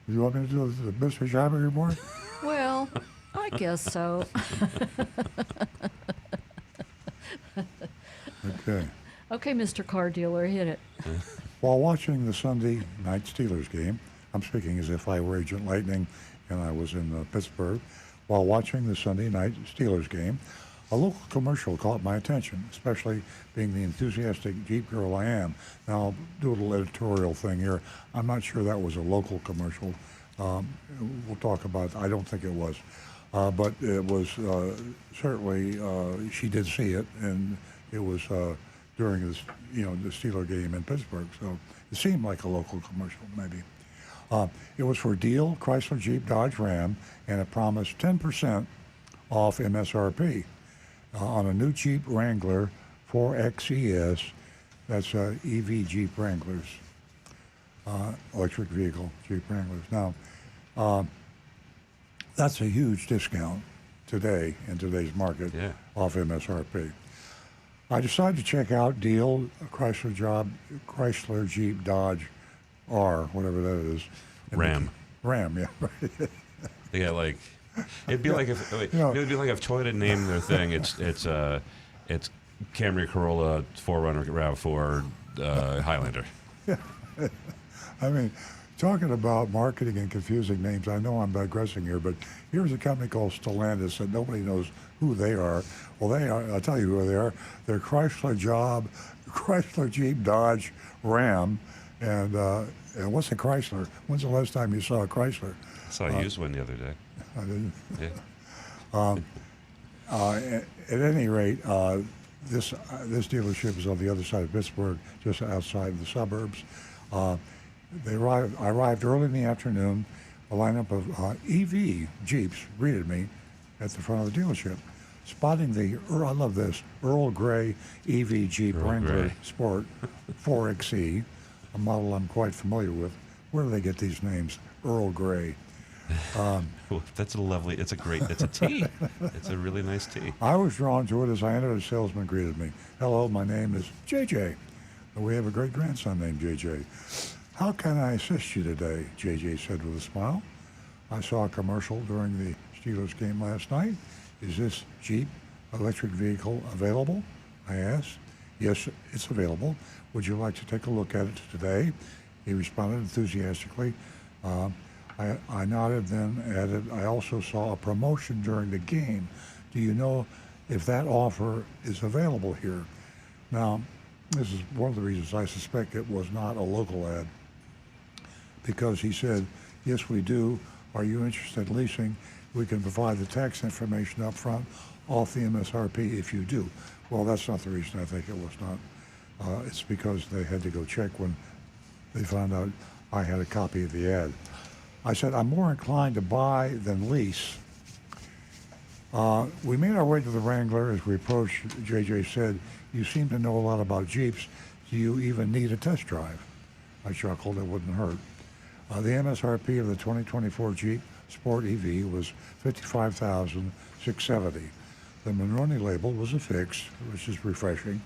You want me to do the mystery shopping report? Well, I guess so. Okay. Okay, Mr. Car Dealer, hit it. While watching the Sunday night Steelers game, I'm speaking as if I were Agent Lightning and I was in Pittsburgh. While watching the Sunday night Steelers game, a local commercial caught my attention, especially being the enthusiastic Jeep girl I am. Now, I'll do a little editorial thing here. I'm not sure that was a local commercial. We'll talk about. I don't think it was, but it was certainly. She did see it, and it was during this, the Steeler game in Pittsburgh. So it seemed like a local commercial, maybe. It was for Deal, Chrysler, Jeep, Dodge, Ram, and it promised 10% off MSRP on a new Jeep Wrangler 4XES. That's EV Jeep Wranglers, electric vehicle Jeep Wranglers. Now, that's a huge discount today in today's market off MSRP. I decided to check out Deal, Chrysler Jeep Dodge R, whatever that is. Ram. Ram, yeah. They got like, it'd be like if Toyota named their thing. It's Camry, Corolla, 4Runner, RAV4, Highlander. Yeah. I mean, talking about marketing and confusing names, I know I'm digressing here, but here's a company called Stellantis, and nobody knows who they are. Well, they are. I'll tell you who they are. They're Chrysler Jeep, Dodge, Ram, and what's a Chrysler? When's the last time you saw a Chrysler? I saw a used one the other day. I didn't. Yeah. At any rate, this dealership is on the other side of Pittsburgh, just outside of the suburbs. I arrived early in the afternoon. A lineup of EV Jeeps greeted me at the front of the dealership. Spotting the, I love this, Earl Grey EV Jeep Wrangler Sport 4XE, a model I'm quite familiar with. Where do they get these names? Earl Grey. That's a lovely, it's a tea. It's a really nice tea. I was drawn to it as I entered. A salesman greeted me. Hello, my name is JJ. And we have a great grandson named JJ. How can I assist you today? JJ said with a smile. I saw a commercial during the Steelers game last night. Is this Jeep electric vehicle available? I asked. Yes, it's available. Would you like to take a look at it today? He responded enthusiastically. I nodded, then added, I also saw a promotion during the game. Do you know if that offer is available here? Now, this is one of the reasons I suspect it was not a local ad, because he said, yes, we do. Are you interested in leasing? We can provide the tax information up front off the MSRP if you do. Well, that's not the reason I think it was not. It's because they had to go check when they found out I had a copy of the ad. I said, I'm more inclined to buy than lease. We made our way to the Wrangler. As we approached, JJ said, you seem to know a lot about Jeeps. Do you even need a test drive? I chuckled. It wouldn't hurt. The MSRP of the 2024 Jeep Sport EV was $55,670. The Monroney label was affixed, which is refreshing.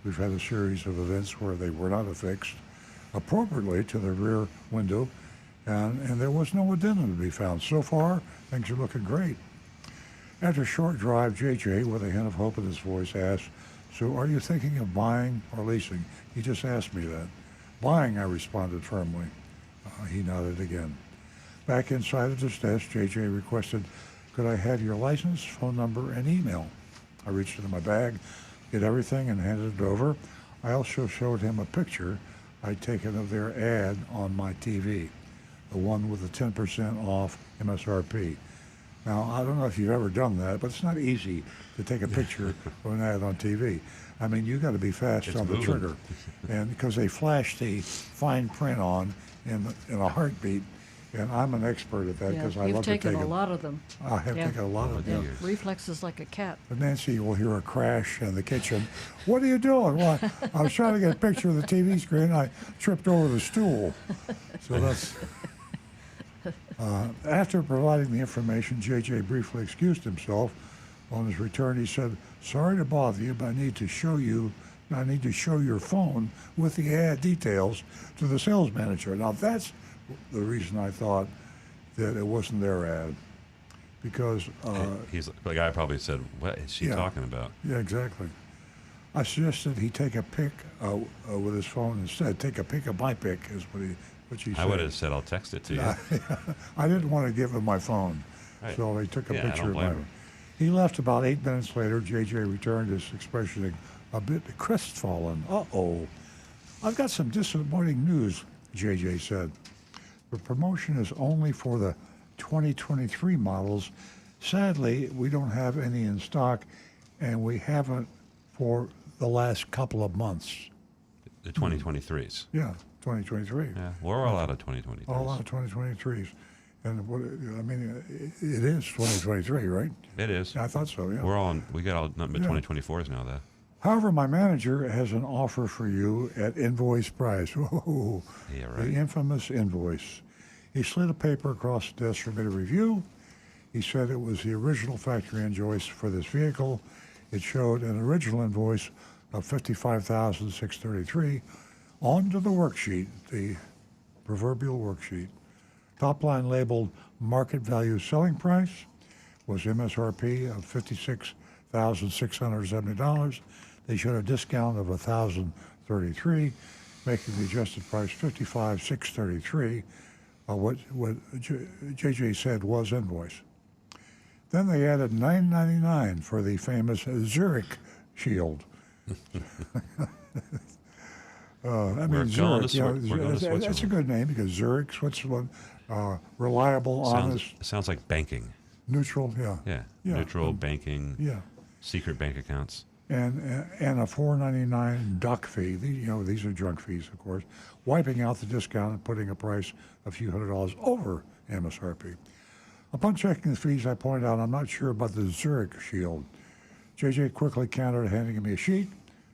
We've had a series of events where they were not affixed appropriately to the rear window, and there was no addendum to be found. So far, things are looking great. After a short drive, JJ, with a hint of hope in his voice, asked, so are you thinking of buying or leasing? He just asked me that. Buying, I responded firmly. He nodded again. Back inside at his desk, JJ requested, could I have your license, phone number, and email? I reached into my bag, did everything, and handed it over. I also showed him a picture I'd taken of their ad on my TV, the one with the 10% off MSRP. Now, I don't know if you've ever done that, but it's not easy to take a picture of an ad on TV. I mean, you got to be fast on the trigger, and because they flash the fine print on in a heartbeat, And I'm an expert at that Yeah, because I you've love to take taken a them. lot of them. I have taken a lot of them. Reflexes like a cat. But Nancy will hear a crash in the kitchen. What are you doing? Well, I was trying to get a picture of the TV screen. I tripped over the stool. So that's. After providing the information, JJ briefly excused himself. On his return, he said, "Sorry to bother you, but I need to show your phone with the ad details to the sales manager." Now that's the reason I thought that it wasn't their ad, because the guy probably said, "What is she talking about?" Yeah, exactly. I suggested he take a pic with his phone instead. Take a pic of my pic is what she said. I would have said, "I'll text it to you." I didn't want to give him my phone, Right. so he took a Yeah, I picture don't of blame my. him. He left about 8 minutes later. JJ returned, his expression a bit crestfallen. Uh-oh. "I've got some disappointing news," JJ said. "The promotion is only for the 2023 models. Sadly, we don't have any in stock, and we haven't for the last couple of months." The 2023s. Yeah, 2023. Yeah, we're all out of 2023s. All out of 2023s. And it is 2023, right? It is. I thought so, yeah. We got all nothing but 2024s now, though. "However, my manager has an offer for you at invoice price." Whoa, yeah, right. The infamous invoice. He slid a paper across the desk for me to review. He said it was the original factory invoice for this vehicle. It showed an original invoice of $55,633 onto the worksheet, the proverbial worksheet. Top line labeled market value selling price was MSRP of $56,670. They showed a discount of $1,033, making the adjusted price $55,633. What JJ said was invoice. Then they added $9.99 for the famous Zurich shield. Zurich, that's a good name because Zurich, Switzerland, reliable, honest. Sounds like banking. Neutral, yeah. Yeah, neutral banking. Yeah. Secret bank accounts. And a $4.99 duck fee. These are junk fees, of course. Wiping out the discount and putting a price a few $100s over MSRP. Upon checking the fees, I pointed out I'm not sure about the Zurich shield. JJ quickly countered, handing me a sheet.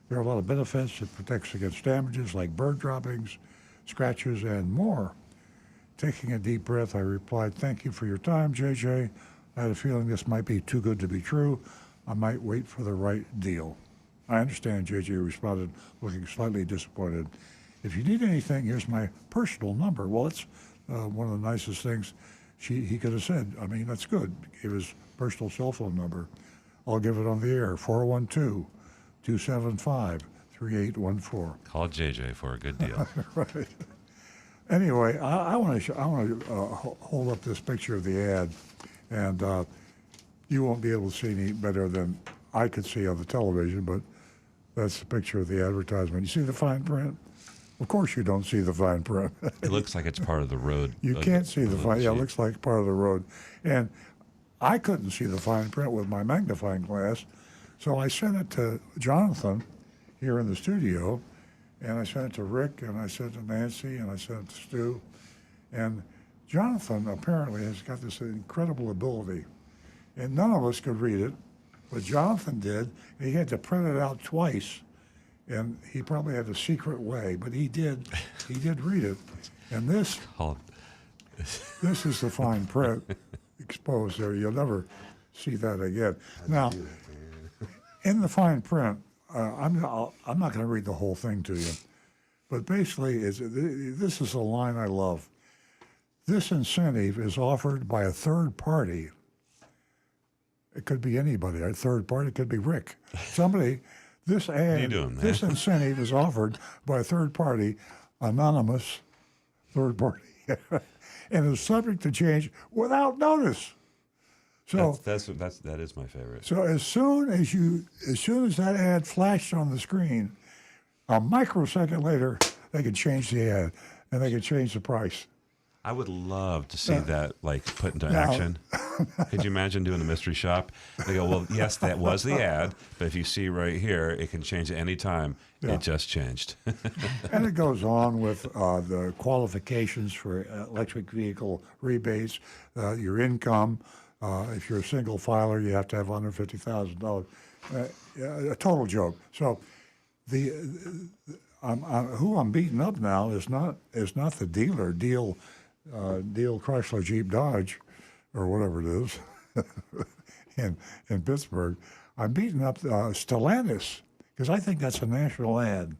There are a lot of benefits. It protects against damages like bird droppings, scratches, and more. Taking a deep breath, I replied, "Thank you for your time, JJ. I had a feeling this might be too good to be true. I might wait for the right deal." "I understand," JJ responded, looking slightly disappointed. "If you need anything, here's my personal number." Well, it's one of the nicest things he could have said. I mean, that's good. Give his personal cell phone number. I'll give it on the air, 412-275-3814. Call JJ for a good deal. Right. Anyway, I want to hold up this picture of the ad, and you won't be able to see any better than I could see on the television, but that's the picture of the advertisement. You see the fine print? Of course you don't see the fine print. It looks like it's part of the road. You can't see the fine. Yeah, it looks like part of the road. And I couldn't see the fine print with my magnifying glass, so I sent it to Jonathan here in the studio, and I sent it to Rick, and I sent it to Nancy, and I sent it to Stu. And Jonathan apparently has got this incredible ability, and none of us could read it, but Jonathan did. And he had to print it out twice, and he probably had a secret way, but he did read it. And this is the fine print exposed there. You'll never see that again. Now, in the fine print, I'm not going to read the whole thing to you, but basically, this is a line I love. "This incentive is offered by a third party." It could be anybody. A third party, it could be Rick. Somebody. This ad, How you doing, man? This incentive is offered by a third party, anonymous third party, and is subject to change without notice. So that is my favorite. So as soon as that ad flashed on the screen, a microsecond later, they could change the ad and they could change the price. I would love to see that put into action. Could you imagine doing a mystery shop? They go, well, yes, that was the ad, but if you see right here, it can change at any time. Yeah. It just changed. And it goes on with the qualifications for electric vehicle rebates, your income. If you're a single filer, you have to have under $50,000. A total joke. So who I'm beating up now is not the dealer, Deal Chrysler Jeep Dodge, or whatever it is, in Pittsburgh. I'm beating up Stellantis because I think that's a national ad.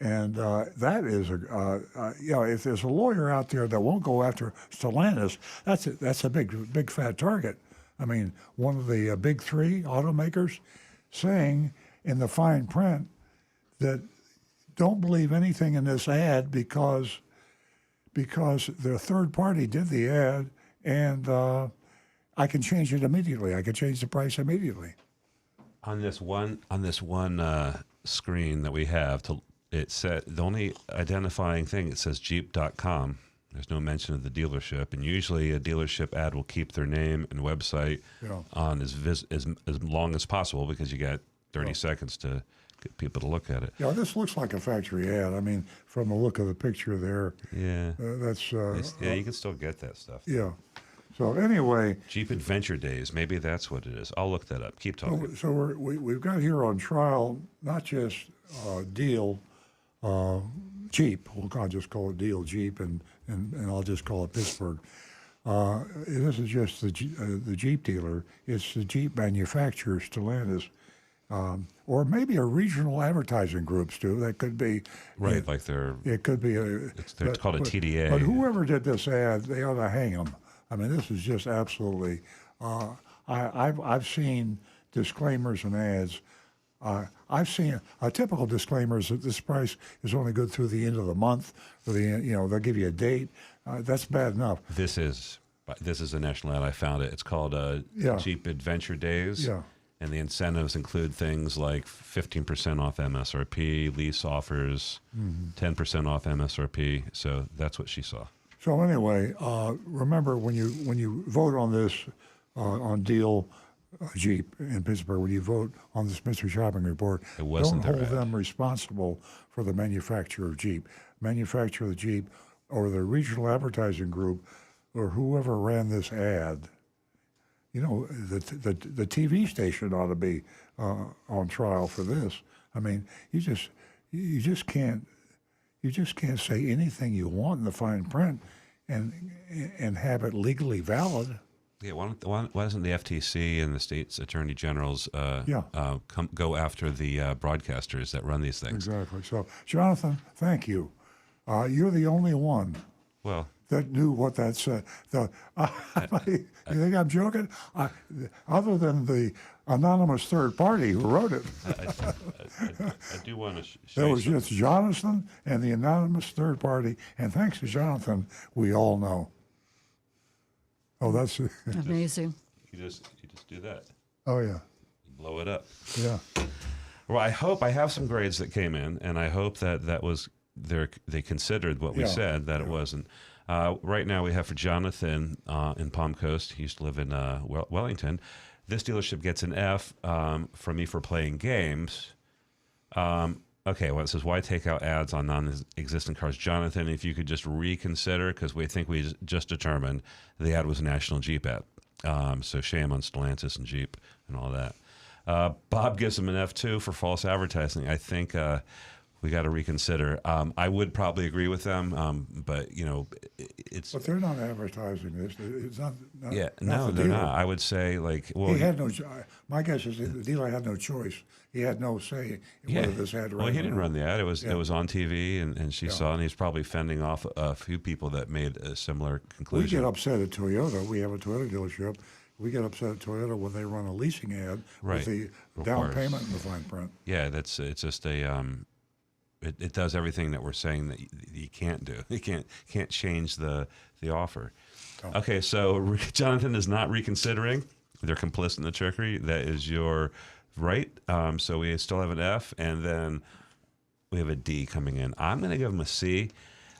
And that is if there's a lawyer out there that won't go after Stellantis, that's a big fat target. I mean, one of the big three automakers saying in the fine print that don't believe anything in this ad because the third party did the ad, and I can change it immediately. I can change the price immediately. On this one screen that we have, it said the only identifying thing, it says Jeep.com. There's no mention of the dealership, and usually a dealership ad will keep their name and website on as long as possible because you got 30 seconds to get people to look at it. Yeah, this looks like a factory ad. I mean, from the look of the picture there. Yeah. That's. You can still get that stuff. Yeah. So anyway. Jeep Adventure Days. Maybe that's what it is. I'll look that up. Keep talking. So we've got here on trial not just Deal Jeep. I'll just call it Deal Jeep, and I'll just call it Pittsburgh. This is just the Jeep dealer. It's the Jeep manufacturer, Stellantis. Or maybe a regional advertising groups too. That could be right, like they're. It could be they're called a TDA. But whoever did this ad, they ought to hang them. I mean, this is just absolutely. I've seen disclaimers and ads. I've seen a typical disclaimer is that this price is only good through the end of the month, or they'll give you a date. That's bad enough. This is a national ad. I found it. It's called Jeep Adventure Days. Yeah. And the incentives include things like 15% off MSRP, lease offers, 10% off MSRP. So that's what she saw. So anyway, remember when you vote on this on Deal Jeep in Pittsburgh, when you vote on this mystery shopping report, don't hold them responsible for the manufacturer of Jeep. Manufacturer of the Jeep or the regional advertising group or whoever ran this ad. You know, the TV station ought to be on trial for this. I mean, you just can't say anything you want in the fine print and have it legally valid. Yeah, why doesn't the FTC and the state's attorney generals go after the broadcasters that run these things? Exactly. So, Jonathan, thank you. You're the only one. Well. That knew what that said. You think I'm joking? Other than the anonymous third party who wrote it. I do want to It was just Jonathan and the anonymous third party, and thanks to Jonathan, we all know. Oh, that's amazing. You just do that. Oh yeah. You blow it up. Yeah. Well, I have some grades that came in, and I hope that was they considered what we said, that it wasn't. Right now we have for Jonathan in Palm Coast. He used to live in Wellington. This dealership gets an F from me for playing games. Okay, well, it says, why take out ads on non-existent cars? Jonathan, if you could just reconsider, because we think we just determined the ad was a national Jeep ad. So shame on Stellantis and Jeep and all that. Bob gives him an F2 for false advertising. I think we got to reconsider. I would probably agree with them, but it's. But they're not advertising this. It's not. Yeah, no, they're not. I would say he had no. My guess is the dealer had no choice. He had no say in whether this ad. Well, he didn't run the ad. It was on TV, and she saw, and he's probably fending off a few people that made a similar conclusion. We get upset at Toyota. We have a Toyota dealership. We get upset at Toyota when they run a leasing ad with the down payment and the fine print. Yeah, it's just a. It does everything that we're saying that you can't do. You can't change the offer. Oh. Okay, so Jonathan is not reconsidering. They're complicit in the trickery. That is your right. So we still have an F, and then we have a D coming in. I'm going to give them a C.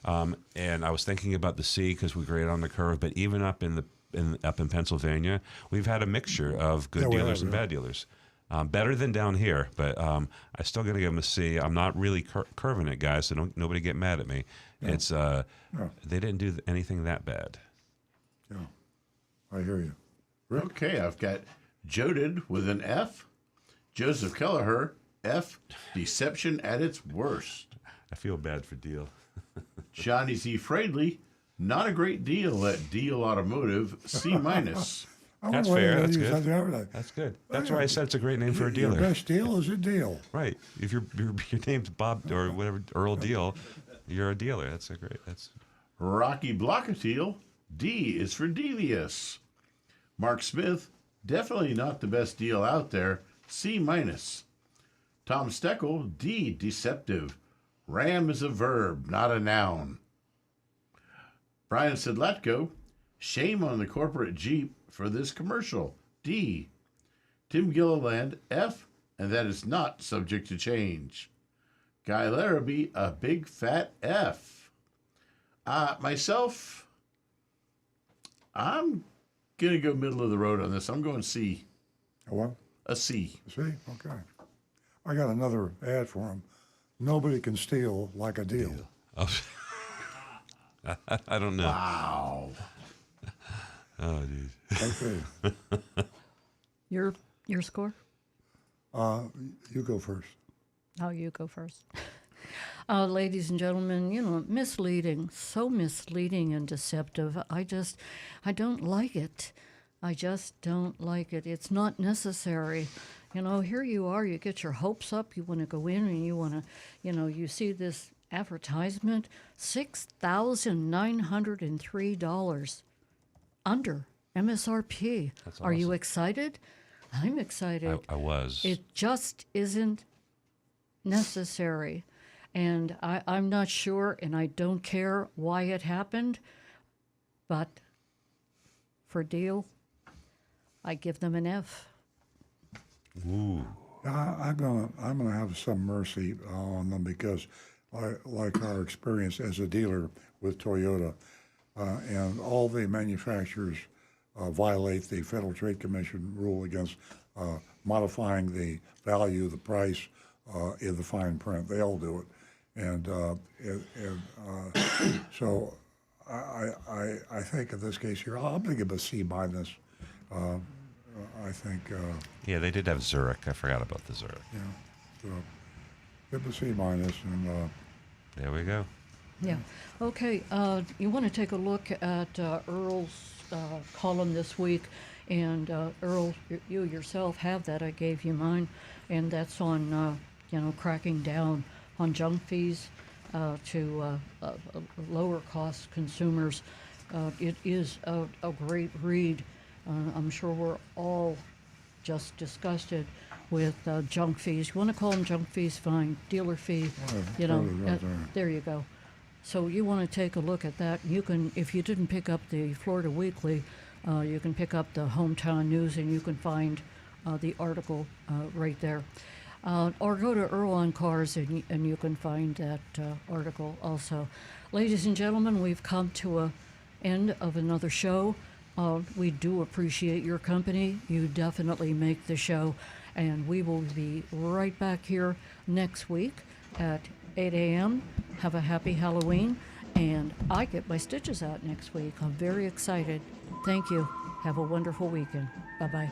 And I was thinking about the C because we grade on the curve, but even up in up in Pennsylvania, we've had a mixture of good Yeah, we dealers have, and yeah. bad dealers. Better than down here, but I still got to give them a C. I'm not really curving it, guys, so nobody get mad at me. It's they didn't do anything that bad. Yeah, I hear you. Okay, I've got Joded with an F. Joseph Kelleher, F. Deception at its worst. I feel bad for Deal. Johnny Z. Fradley, not a great deal at Deal Automotive, C minus. That's fair. That's good. That's good. That's why I said it's a great name for a dealer. Your best deal is a deal. Right. If your name's Bob or whatever, Earl Deal, you're a dealer. That's a great. That's Rocky Blockatiel, D is for devious. Mark Smith, definitely not the best deal out there, C minus. Tom Steckel, D, deceptive. Ram is a verb, not a noun. Brian Sidlatko, shame on the corporate Jeep for this commercial, D. Tim Gilliland, F, and that is not subject to change. Guy Larrabee, a big fat F. Myself, I'm going to go middle of the road on this. I'm going C. A what? A C. See? Okay. I got another ad for him. Nobody can steal like a deal. Oh. I don't know. Wow. Oh, dude. Okay. Your score? You go first. Oh, you go first. Ladies and gentlemen, misleading, so misleading and deceptive. I don't like it. I just don't like it. It's not necessary. Here you are, you get your hopes up, you want to go in and you want to, you see this advertisement, $6,903 under MSRP. That's Are you awesome. excited? I'm excited. I was. It just isn't necessary. And I'm not sure, and I don't care why it happened, but for Deal, I give them an F. Ooh. I'm gonna have some mercy on them because, like our experience as a dealer with Toyota, and all the manufacturers violate the Federal Trade Commission rule against modifying the value, the price in the fine print. They all do it, and so I think in this case here, I'm gonna give a C minus. I think. Yeah, they did have Zurich. I forgot about the Zurich. Yeah. So give a C minus, and there we go. Yeah. Okay. You want to take a look at Earl's column this week, and Earl, you yourself have that. I gave you mine, and that's on cracking down on junk fees to lower cost consumers. It is a great read. I'm sure we're all just disgusted with junk fees. You want to call them junk fees, fine. Dealer fee, there you go. So you want to take a look at that. You can, if you didn't pick up the Florida Weekly, you can pick up the Hometown News, and you can find the article right there. Or go to Earl on Cars, and you can find that article also. Ladies and gentlemen, we've come to an end of another show. We do appreciate your company. You definitely make the show. And we will be right back here next week at 8 a.m. Have a happy Halloween. And I get my stitches out next week. I'm very excited. Thank you. Have a wonderful weekend. Bye-bye.